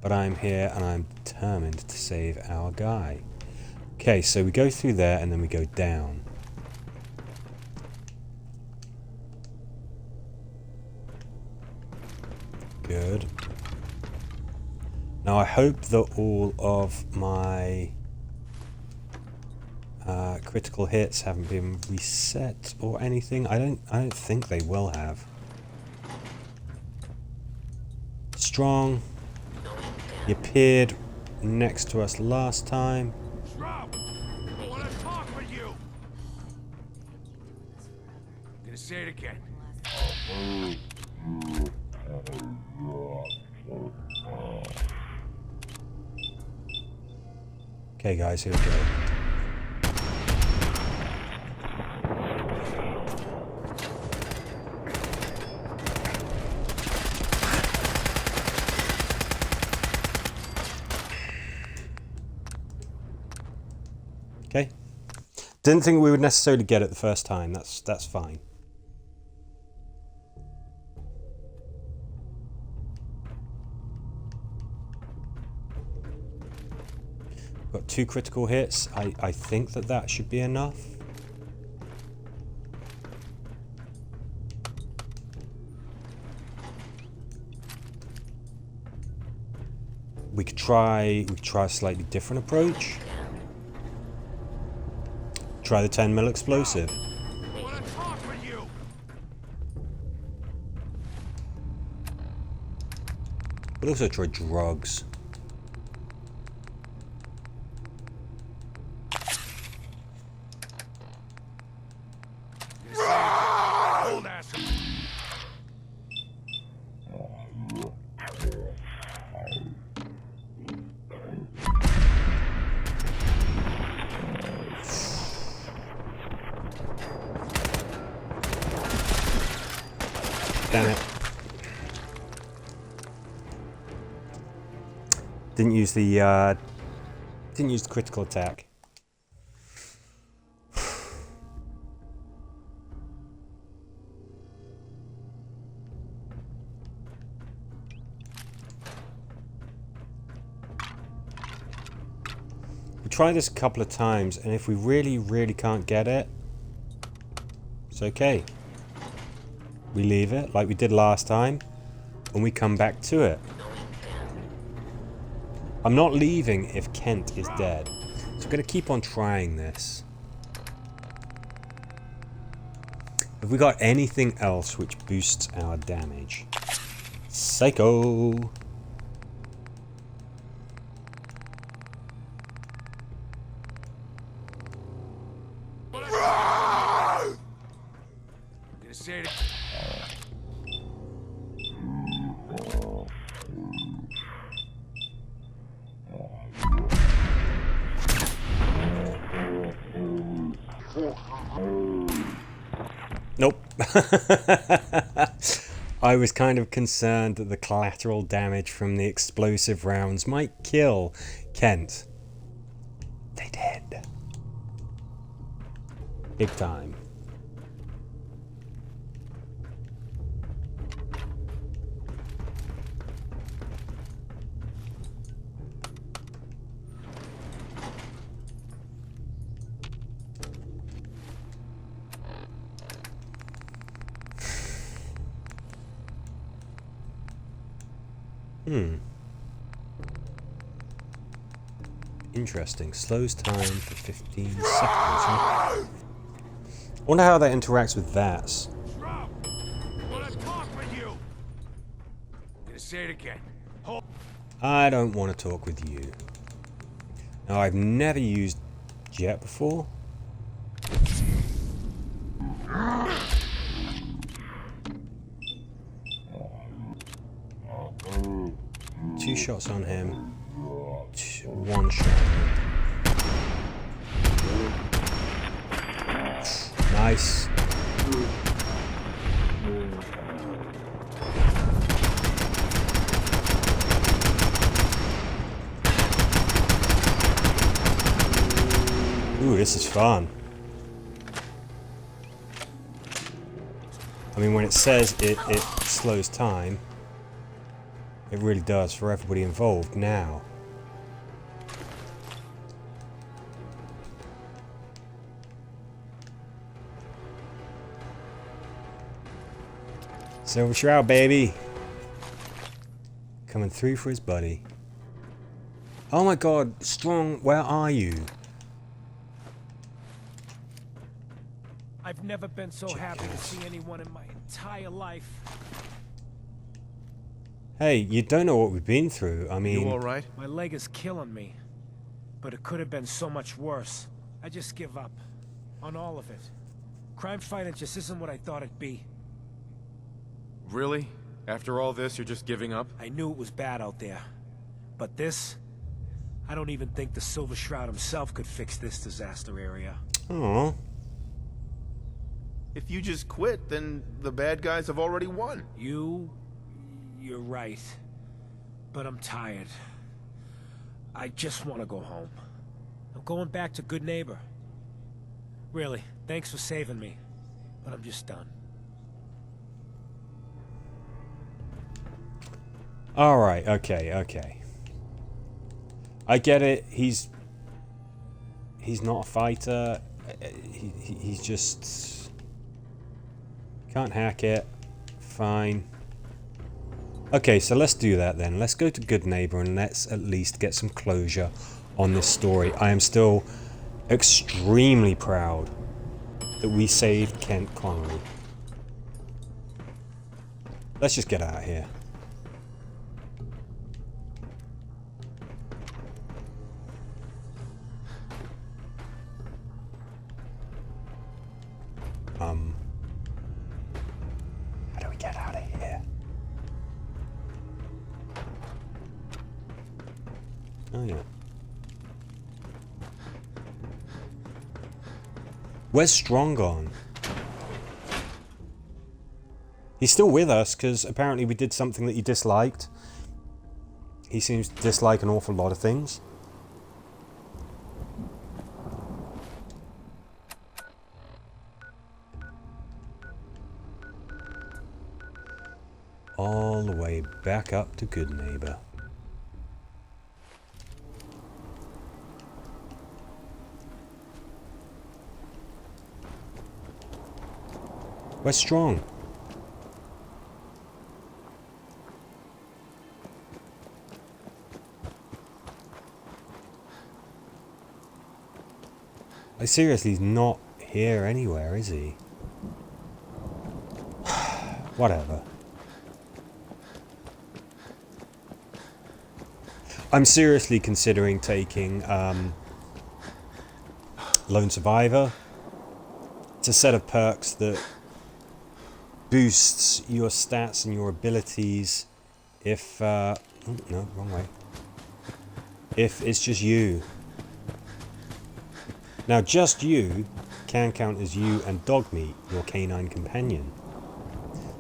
But I'm here and I'm determined to save our guy. Okay, so we go through there and then we go down. Good. Now I hope that all of my critical hits haven't been reset or anything. I don't think they will have. Strong. Going down. You appeared next to us last time. Shroud! I want to talk with you! I'm gonna say it again. Okay, guys, here we go. Okay. Didn't think we would necessarily get it the first time. That's fine. Got 2 critical hits. I think that should be enough. We could try a slightly different approach. Try the 10mm explosive. I want to talk with you! But also try drugs. Hold ass! Damn it. Didn't use the critical attack. We try this a couple of times, and if we really can't get it, it's okay. We leave it like we did last time, and we come back to it. I'm not leaving if Kent is dead, so I'm going to keep on trying this. Have we got anything else which boosts our damage? Psycho! I'm gonna say it again. Nope. I was kind of concerned that the collateral damage from the explosive rounds might kill Kent. They did. Big time. Interesting. Slows time for 15 seconds. Huh? I wonder how that interacts with V.A.T.S. Shroud! I wanna talk with you! I'm gonna say it again. Hold. I don't want to talk with you. Now, I've never used Jet before. Two shots on him. One shot. Nice. Ooh, this is fun. I mean, when it says it slows time, it really does for everybody involved now. Silver Shroud, baby. Coming through for his buddy. Oh my god, Strong, where are you? I've never been so happy to see anyone in my entire life. Hey, you don't know what we've been through. I mean... You alright? My leg is killing me. But it could have been so much worse. I just give up. On all of it. Crime fighting just isn't what I thought it'd be. Really? After all this, you're just giving up? I knew it was bad out there. But this? I don't even think the Silver Shroud himself could fix this disaster area. Aww. If you just quit, then the bad guys have already won. You're right. But I'm tired. I just want to go home. I'm going back to Good Neighbor. Really, thanks for saving me. But I'm just done. Alright, okay. I get it, he's not a fighter. He's just... can't hack it. Fine. Okay, so let's do that then. Let's go to Good Neighbor and let's at least get some closure on this story. I am still extremely proud that we saved Kent Connoly. Let's just get out of here. How do we get out of here? Oh yeah. Where's Strong gone? He's still with us because apparently we did something that he disliked. He seems to dislike an awful lot of things. All the way back up to Good Neighbor. Where's Strong? Like, seriously, he's not here anywhere, is he? Whatever. I'm seriously considering taking Lone Survivor. It's a set of perks that boosts your stats and your abilities if... oh, no, wrong way. If it's just you. Now, just you can count as you and Dogmeat, your canine companion.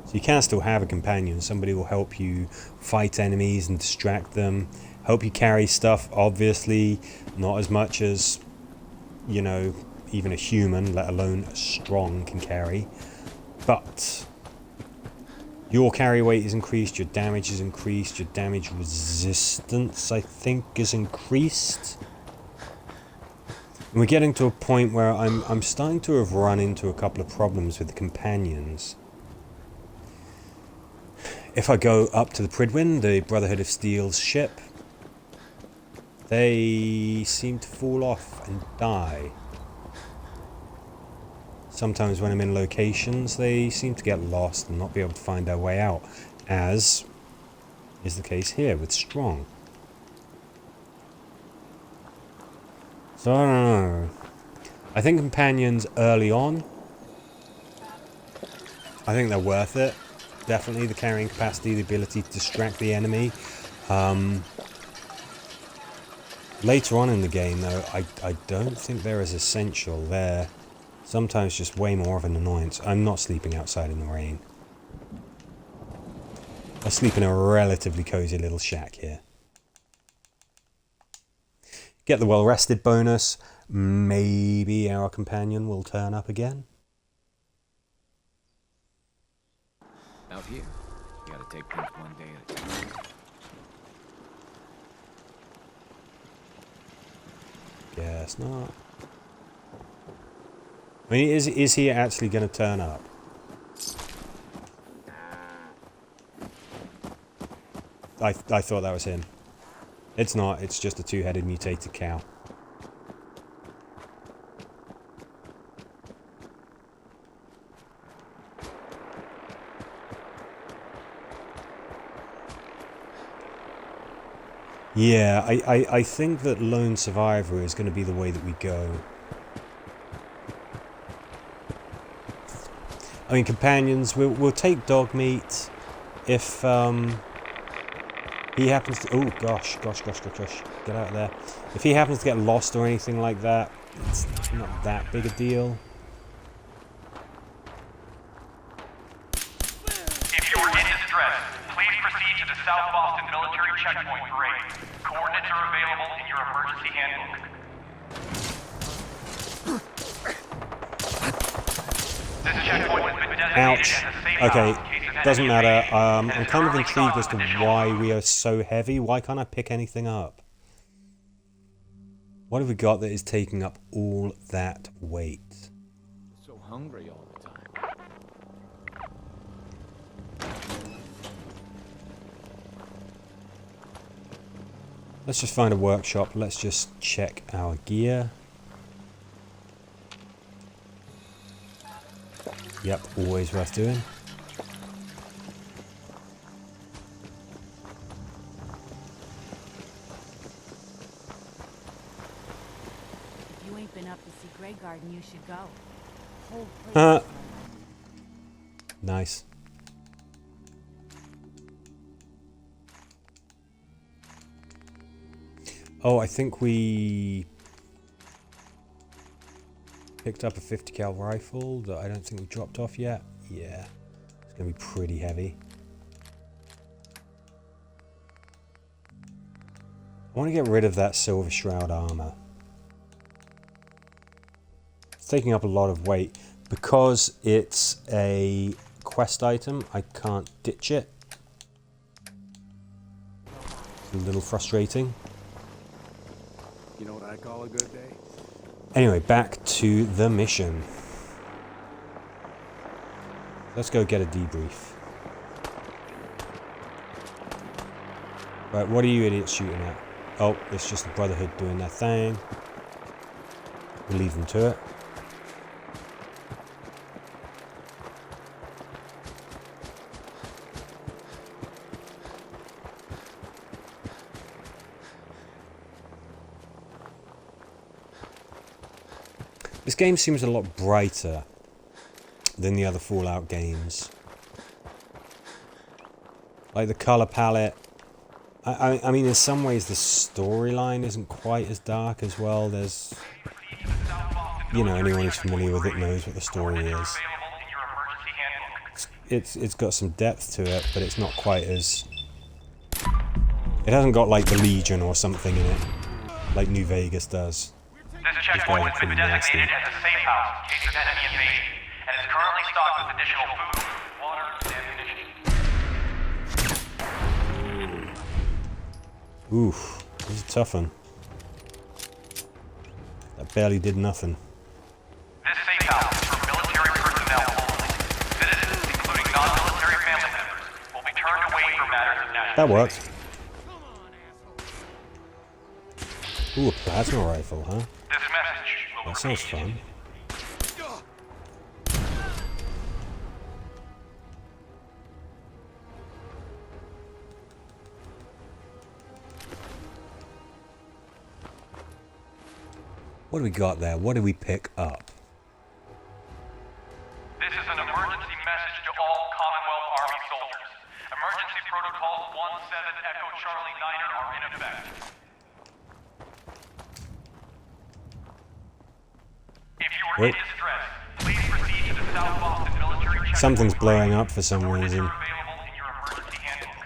So you can still have a companion. Somebody will help you fight enemies and distract them. Help you carry stuff, obviously. Not as much as, you know, even a human, let alone strong, can carry. But your carry weight is increased, your damage is increased, your damage resistance, I think, is increased. And we're getting to a point where I'm starting to have run into a couple of problems with the companions. If I go up to the Pridwin, the Brotherhood of Steel's ship, they seem to fall off and die. Sometimes when I'm in locations, they seem to get lost and not be able to find their way out, as is the case here with Strong. So I don't know. I think companions early on, I think they're worth it. Definitely the carrying capacity, the ability to distract the enemy. Later on in the game, though, I don't think they're as essential. They're sometimes just way more of an annoyance. I'm not sleeping outside in the rain. I sleep in a relatively cozy little shack here. Get the well-rested bonus. Maybe our companion will turn up again. Out here, you gotta take things one day at a time. Guess not. I mean, is he actually going to turn up? I thought that was him. It's not. It's just a two-headed mutated cow. Yeah, I think that Lone Survivor is going to be the way that we go. I mean, companions, we'll take dog meat if he happens to... Oh, gosh. Get out of there. If he happens to get lost or anything like that, it's not that big a deal. If you're in distress, please proceed to the South Boston Military Checkpoint Parade. Coordinates are available in your emergency handbook. This checkpoint has been designated Ouch. as a safe Okay, house in case of doesn't enemy matter. invasion. I'm kind of intrigued as to why we are so heavy. Why can't I pick anything up? What have we got that is taking up all that weight? So hungry all the time. Let's just find a workshop. Let's just check our gear. Yep, always worth doing. If you ain't been up to see Grey Garden, you should go. Whole place. Nice. Oh, I think we picked up a 50 cal rifle that I don't think we dropped off yet. Yeah, it's going to be pretty heavy. I want to get rid of that silver shroud armor. It's taking up a lot of weight. Because it's a quest item, I can't ditch it. It's a little frustrating. You know what I call a good day? Anyway, back to the mission. Let's go get a debrief. Right, what are you idiots shooting at? Oh, it's just the Brotherhood doing their thing. We'll leave them to it. This game seems a lot brighter than the other Fallout games. Like the color palette. I mean, in some ways the storyline isn't quite as dark as well. There's, you know, anyone who's familiar with it knows what the story is. It's got some depth to it, but it's not quite as... It hasn't got like the Legion or something in it, like New Vegas does. We're This checkpoint has been designated as a safe house in case of enemy invasion, and is currently stocked with additional food, water, and ammunition. Oof, this is a tough one. That barely did nothing. This safe house is for military personnel only. Citizens, including non-military family members, will be turned away from matters of national That worked. safety. Ooh, a plasma rifle, huh? This message will That sounds fun. What do we got there? What do we pick up? This is an emergency message to all Commonwealth Army soldiers. Emergency protocols 17 Echo Charlie Niner are in effect. If you are in distress, please proceed to the South Boston military checkpoint. Something's blowing up for some Coordinates reason. are available in your emergency handbook.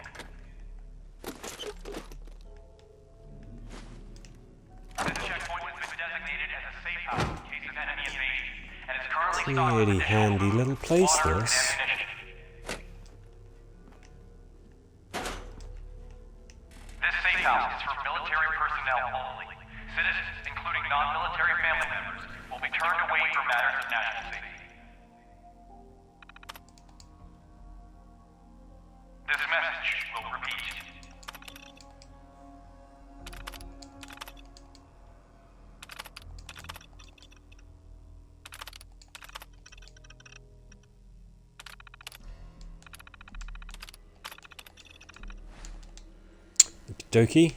This checkpoint has been designated as a safe house in case of enemy invasion, and is currently stocked with Pretty additional handy food, little place, water, and this. ammunition. This safe house is for military personnel only. Citizens, including non-military family members, will be turned away from matters of national safety. This message will repeat. Dokie.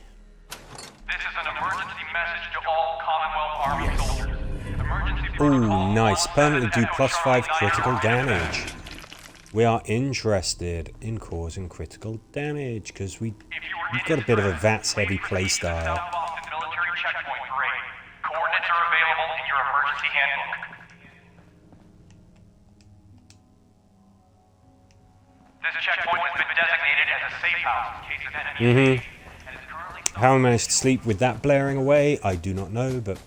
This is an emergency message to all Commonwealth Army soldiers. Emergency Ooh, protocol nice. Permanently do 17 plus Echo 5 Charlie critical 9 are in damage. effect. We are interested in causing critical damage because we've got a bit of a V.A.T.S heavy playstyle. South Boston military checkpoint parade. Coordinates are available in your emergency handbook. This checkpoint has been designated as a safe house in case of enemy invasion, and is currently How I managed to sleep with that blaring away, I do not know, but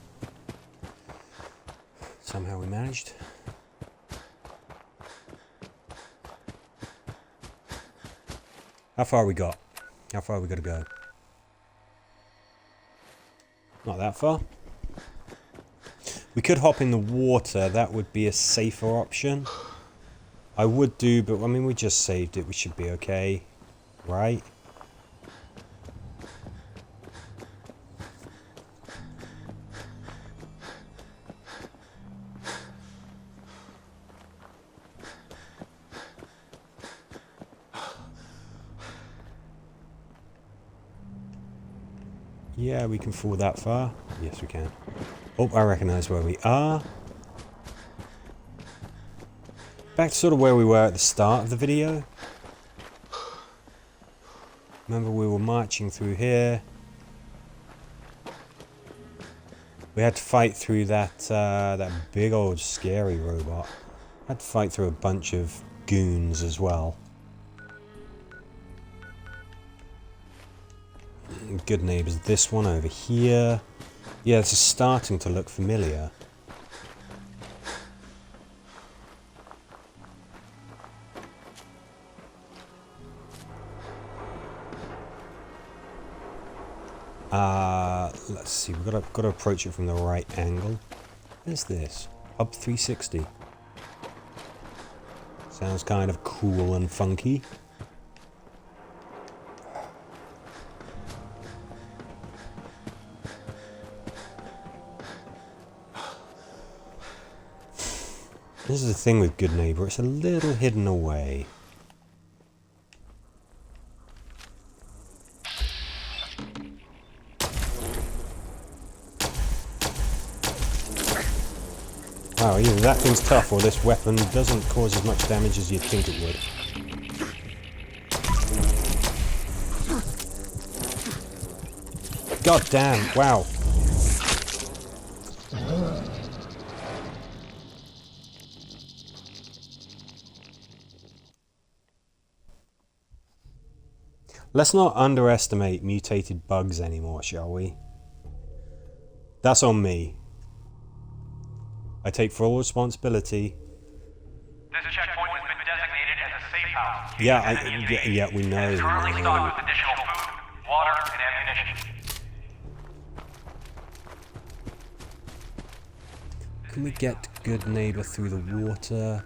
somehow we managed. How far we got? How far we got to go? Not that far. We could hop in the water. That would be a safer option. I would do, but I mean, we just saved it. We should be okay, right? Yeah, we can fall that far. Yes, we can. Oh, I recognize where we are. Back to sort of where we were at the start of the video. Remember, we were marching through here. We had to fight through that that big old scary robot. Had to fight through a bunch of goons as well. Good neighbors. This one over here. Yeah, this is starting to look familiar. Let's see. We've got to approach it from the right angle. Where's this? Hub 360. Sounds kind of cool and funky. This is the thing with Good Neighbor, it's a little hidden away. Wow, either that thing's tough or this weapon doesn't cause as much damage as you'd think it would. God damn, wow. Let's not underestimate mutated bugs anymore, shall we? That's on me. I take full responsibility. This checkpoint has been designated as a safe house. Yeah, we know. It's currently stocked with additional food, water, and ammunition. Can we get good neighbor through the water?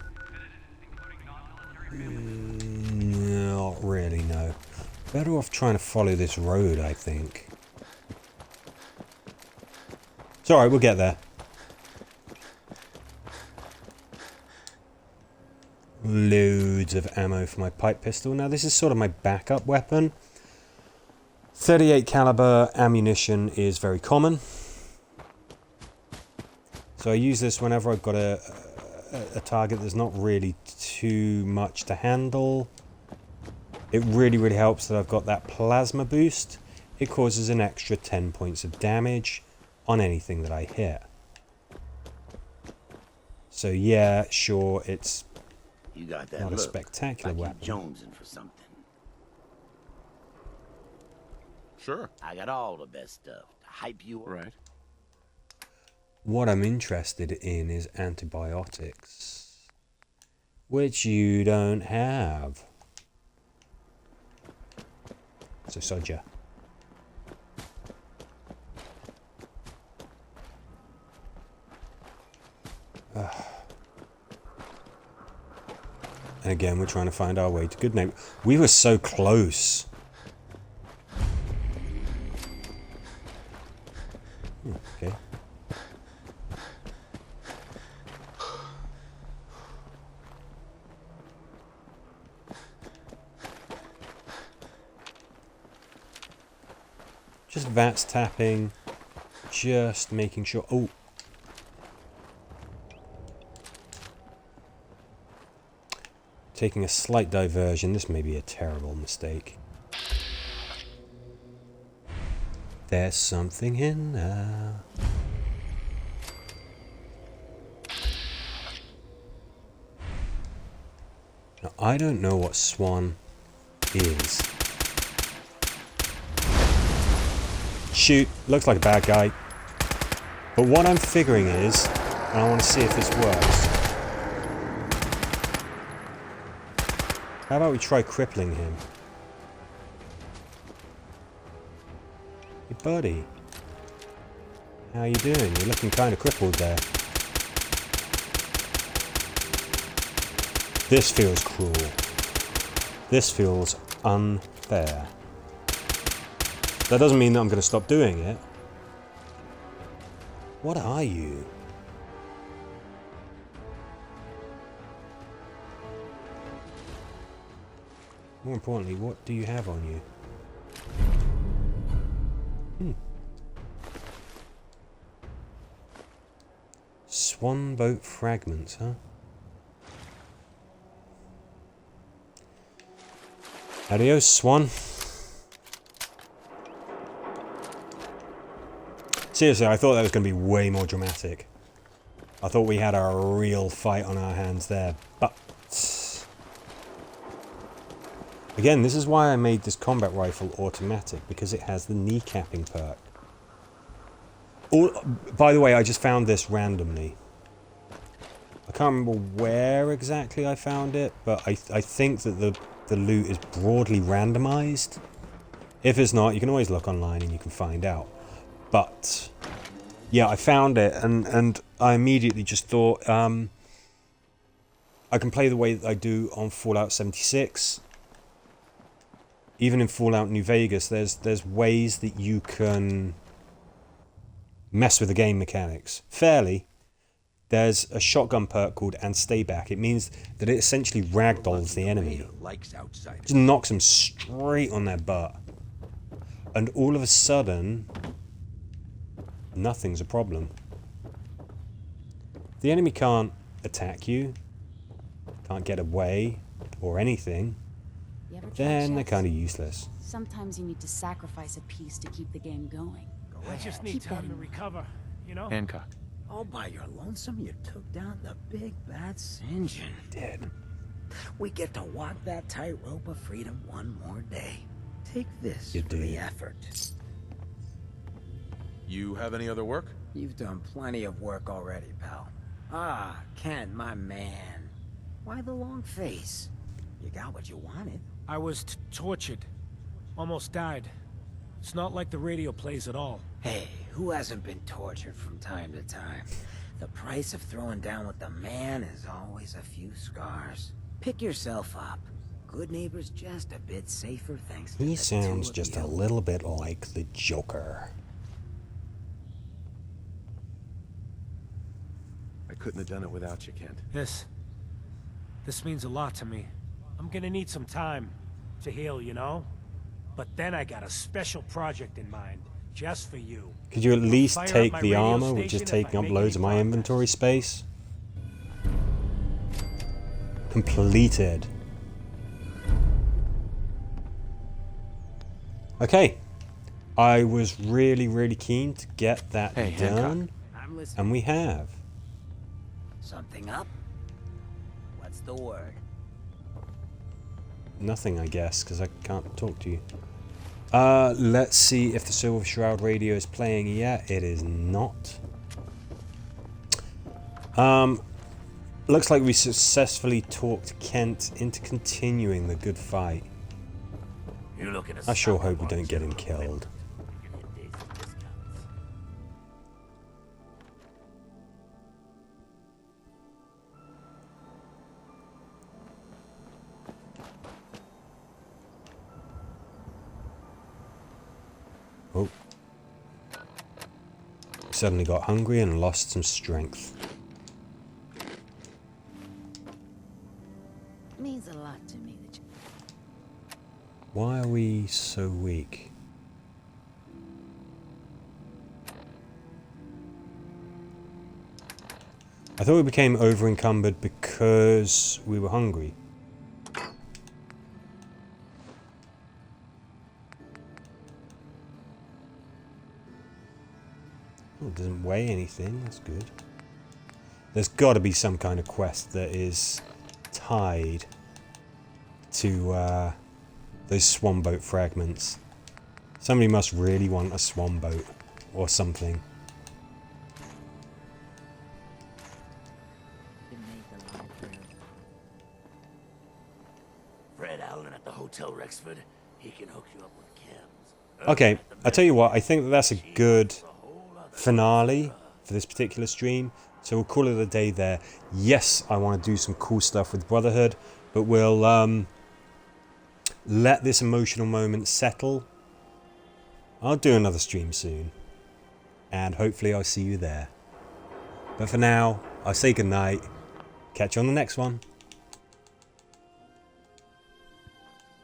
Not really, no. Better off trying to follow this road, I think. It's alright, we'll get there. Loads of ammo for my pipe pistol. Now this is sort of my backup weapon. 38 caliber ammunition is very common. So I use this whenever I've got a target that's not really too much to handle. It really, really helps that I've got that plasma boost. It causes an extra 10 points of damage on anything that I hit. So yeah, sure, it's You got that not a look, spectacular like weapon. you jonesing for something. Sure. I got all the best stuff to hype you up. Right. What I'm interested in is antibiotics, which you don't have. So Sodja. And again, we're trying to find our way to good neighbor. We were so close. Okay. Just V.A.T.S tapping, just making sure. Oh, taking a slight diversion. This may be a terrible mistake. There's something in there. Now, I don't know what Swan is. Shoot, looks like a bad guy. But what I'm figuring is, and I want to see if this works. How about we try crippling him? Hey buddy. How you doing? You're looking kind of crippled there. This feels cruel. This feels unfair. That doesn't mean that I'm going to stop doing it. What are you? More importantly, what do you have on you? Swan boat fragments, huh? Adios, Swan. Seriously, I thought that was going to be way more dramatic. I thought we had a real fight on our hands there, but... Again, this is why I made this combat rifle automatic, because it has the kneecapping perk. By the way, I just found this randomly. I can't remember where exactly I found it, but I think that the loot is broadly randomized. If it's not, you can always look online and you can find out. But yeah, I found it, and I immediately just thought I can play the way that I do on Fallout 76. Even in Fallout New Vegas, there's ways that you can mess with the game mechanics fairly. There's a shotgun perk called "And Stay Back." It means that it essentially ragdolls the enemy, just knocks them straight on their butt, and all of a sudden, nothing's a problem. The enemy can't attack you, can't get away, or anything. Then they're kind of useless. Sometimes you need to sacrifice a piece to keep the game going. I just need time to recover, you know? Hancock. All by your lonesome, you took down the big bad Sinjin. Dead. We get to walk that tightrope of freedom one more day. Take this You for do. the effort. You have any other work? You've done plenty of work already, pal. Ah, Ken, my man. Why the long face? You got what you wanted. I was tortured. Almost died. It's not like the radio plays at all. Hey, who hasn't been tortured from time to time? The price of throwing down with the man is always a few scars. Pick yourself up. Good neighbor's just a bit safer thanks to He the sounds two of just you. a little bit like the Joker. I couldn't have done it without you, Kent. This means a lot to me. I'm gonna need some time to heal, you know? But then I got a special project in mind, just for you. Could you at least Fire up take my the radio armor, which is station if taking I up make loads of any my progress. inventory space? Completed. Okay. I was really keen to get that Hey, done, I'm listening. and we have. Something up? What's the word? Nothing, I guess, because I can't talk to you. Let's see if the Silver Shroud radio is playing yet. It is not. Looks like we successfully talked Kent into continuing the good fight. You're looking at I sure hope we don't get him killed. Oh. Suddenly got hungry and lost some strength. Means a lot to me that you... Why are we so weak? I thought we became over-encumbered because we were hungry. Oh, it doesn't weigh anything, that's good. There's got to be some kind of quest that is tied to those swan boat fragments. Somebody must really want a swan boat or something. Fred Allen at the Hotel Rexford. He can hook you up with chems. Okay, I tell you what, I think that's a good finale for this particular stream. So we'll call it a day there. Yes, I want to do some cool stuff with Brotherhood, but we'll let this emotional moment settle. I'll do another stream soon, and hopefully I'll see you there. But for now, I'll say goodnight. Catch you on the next one.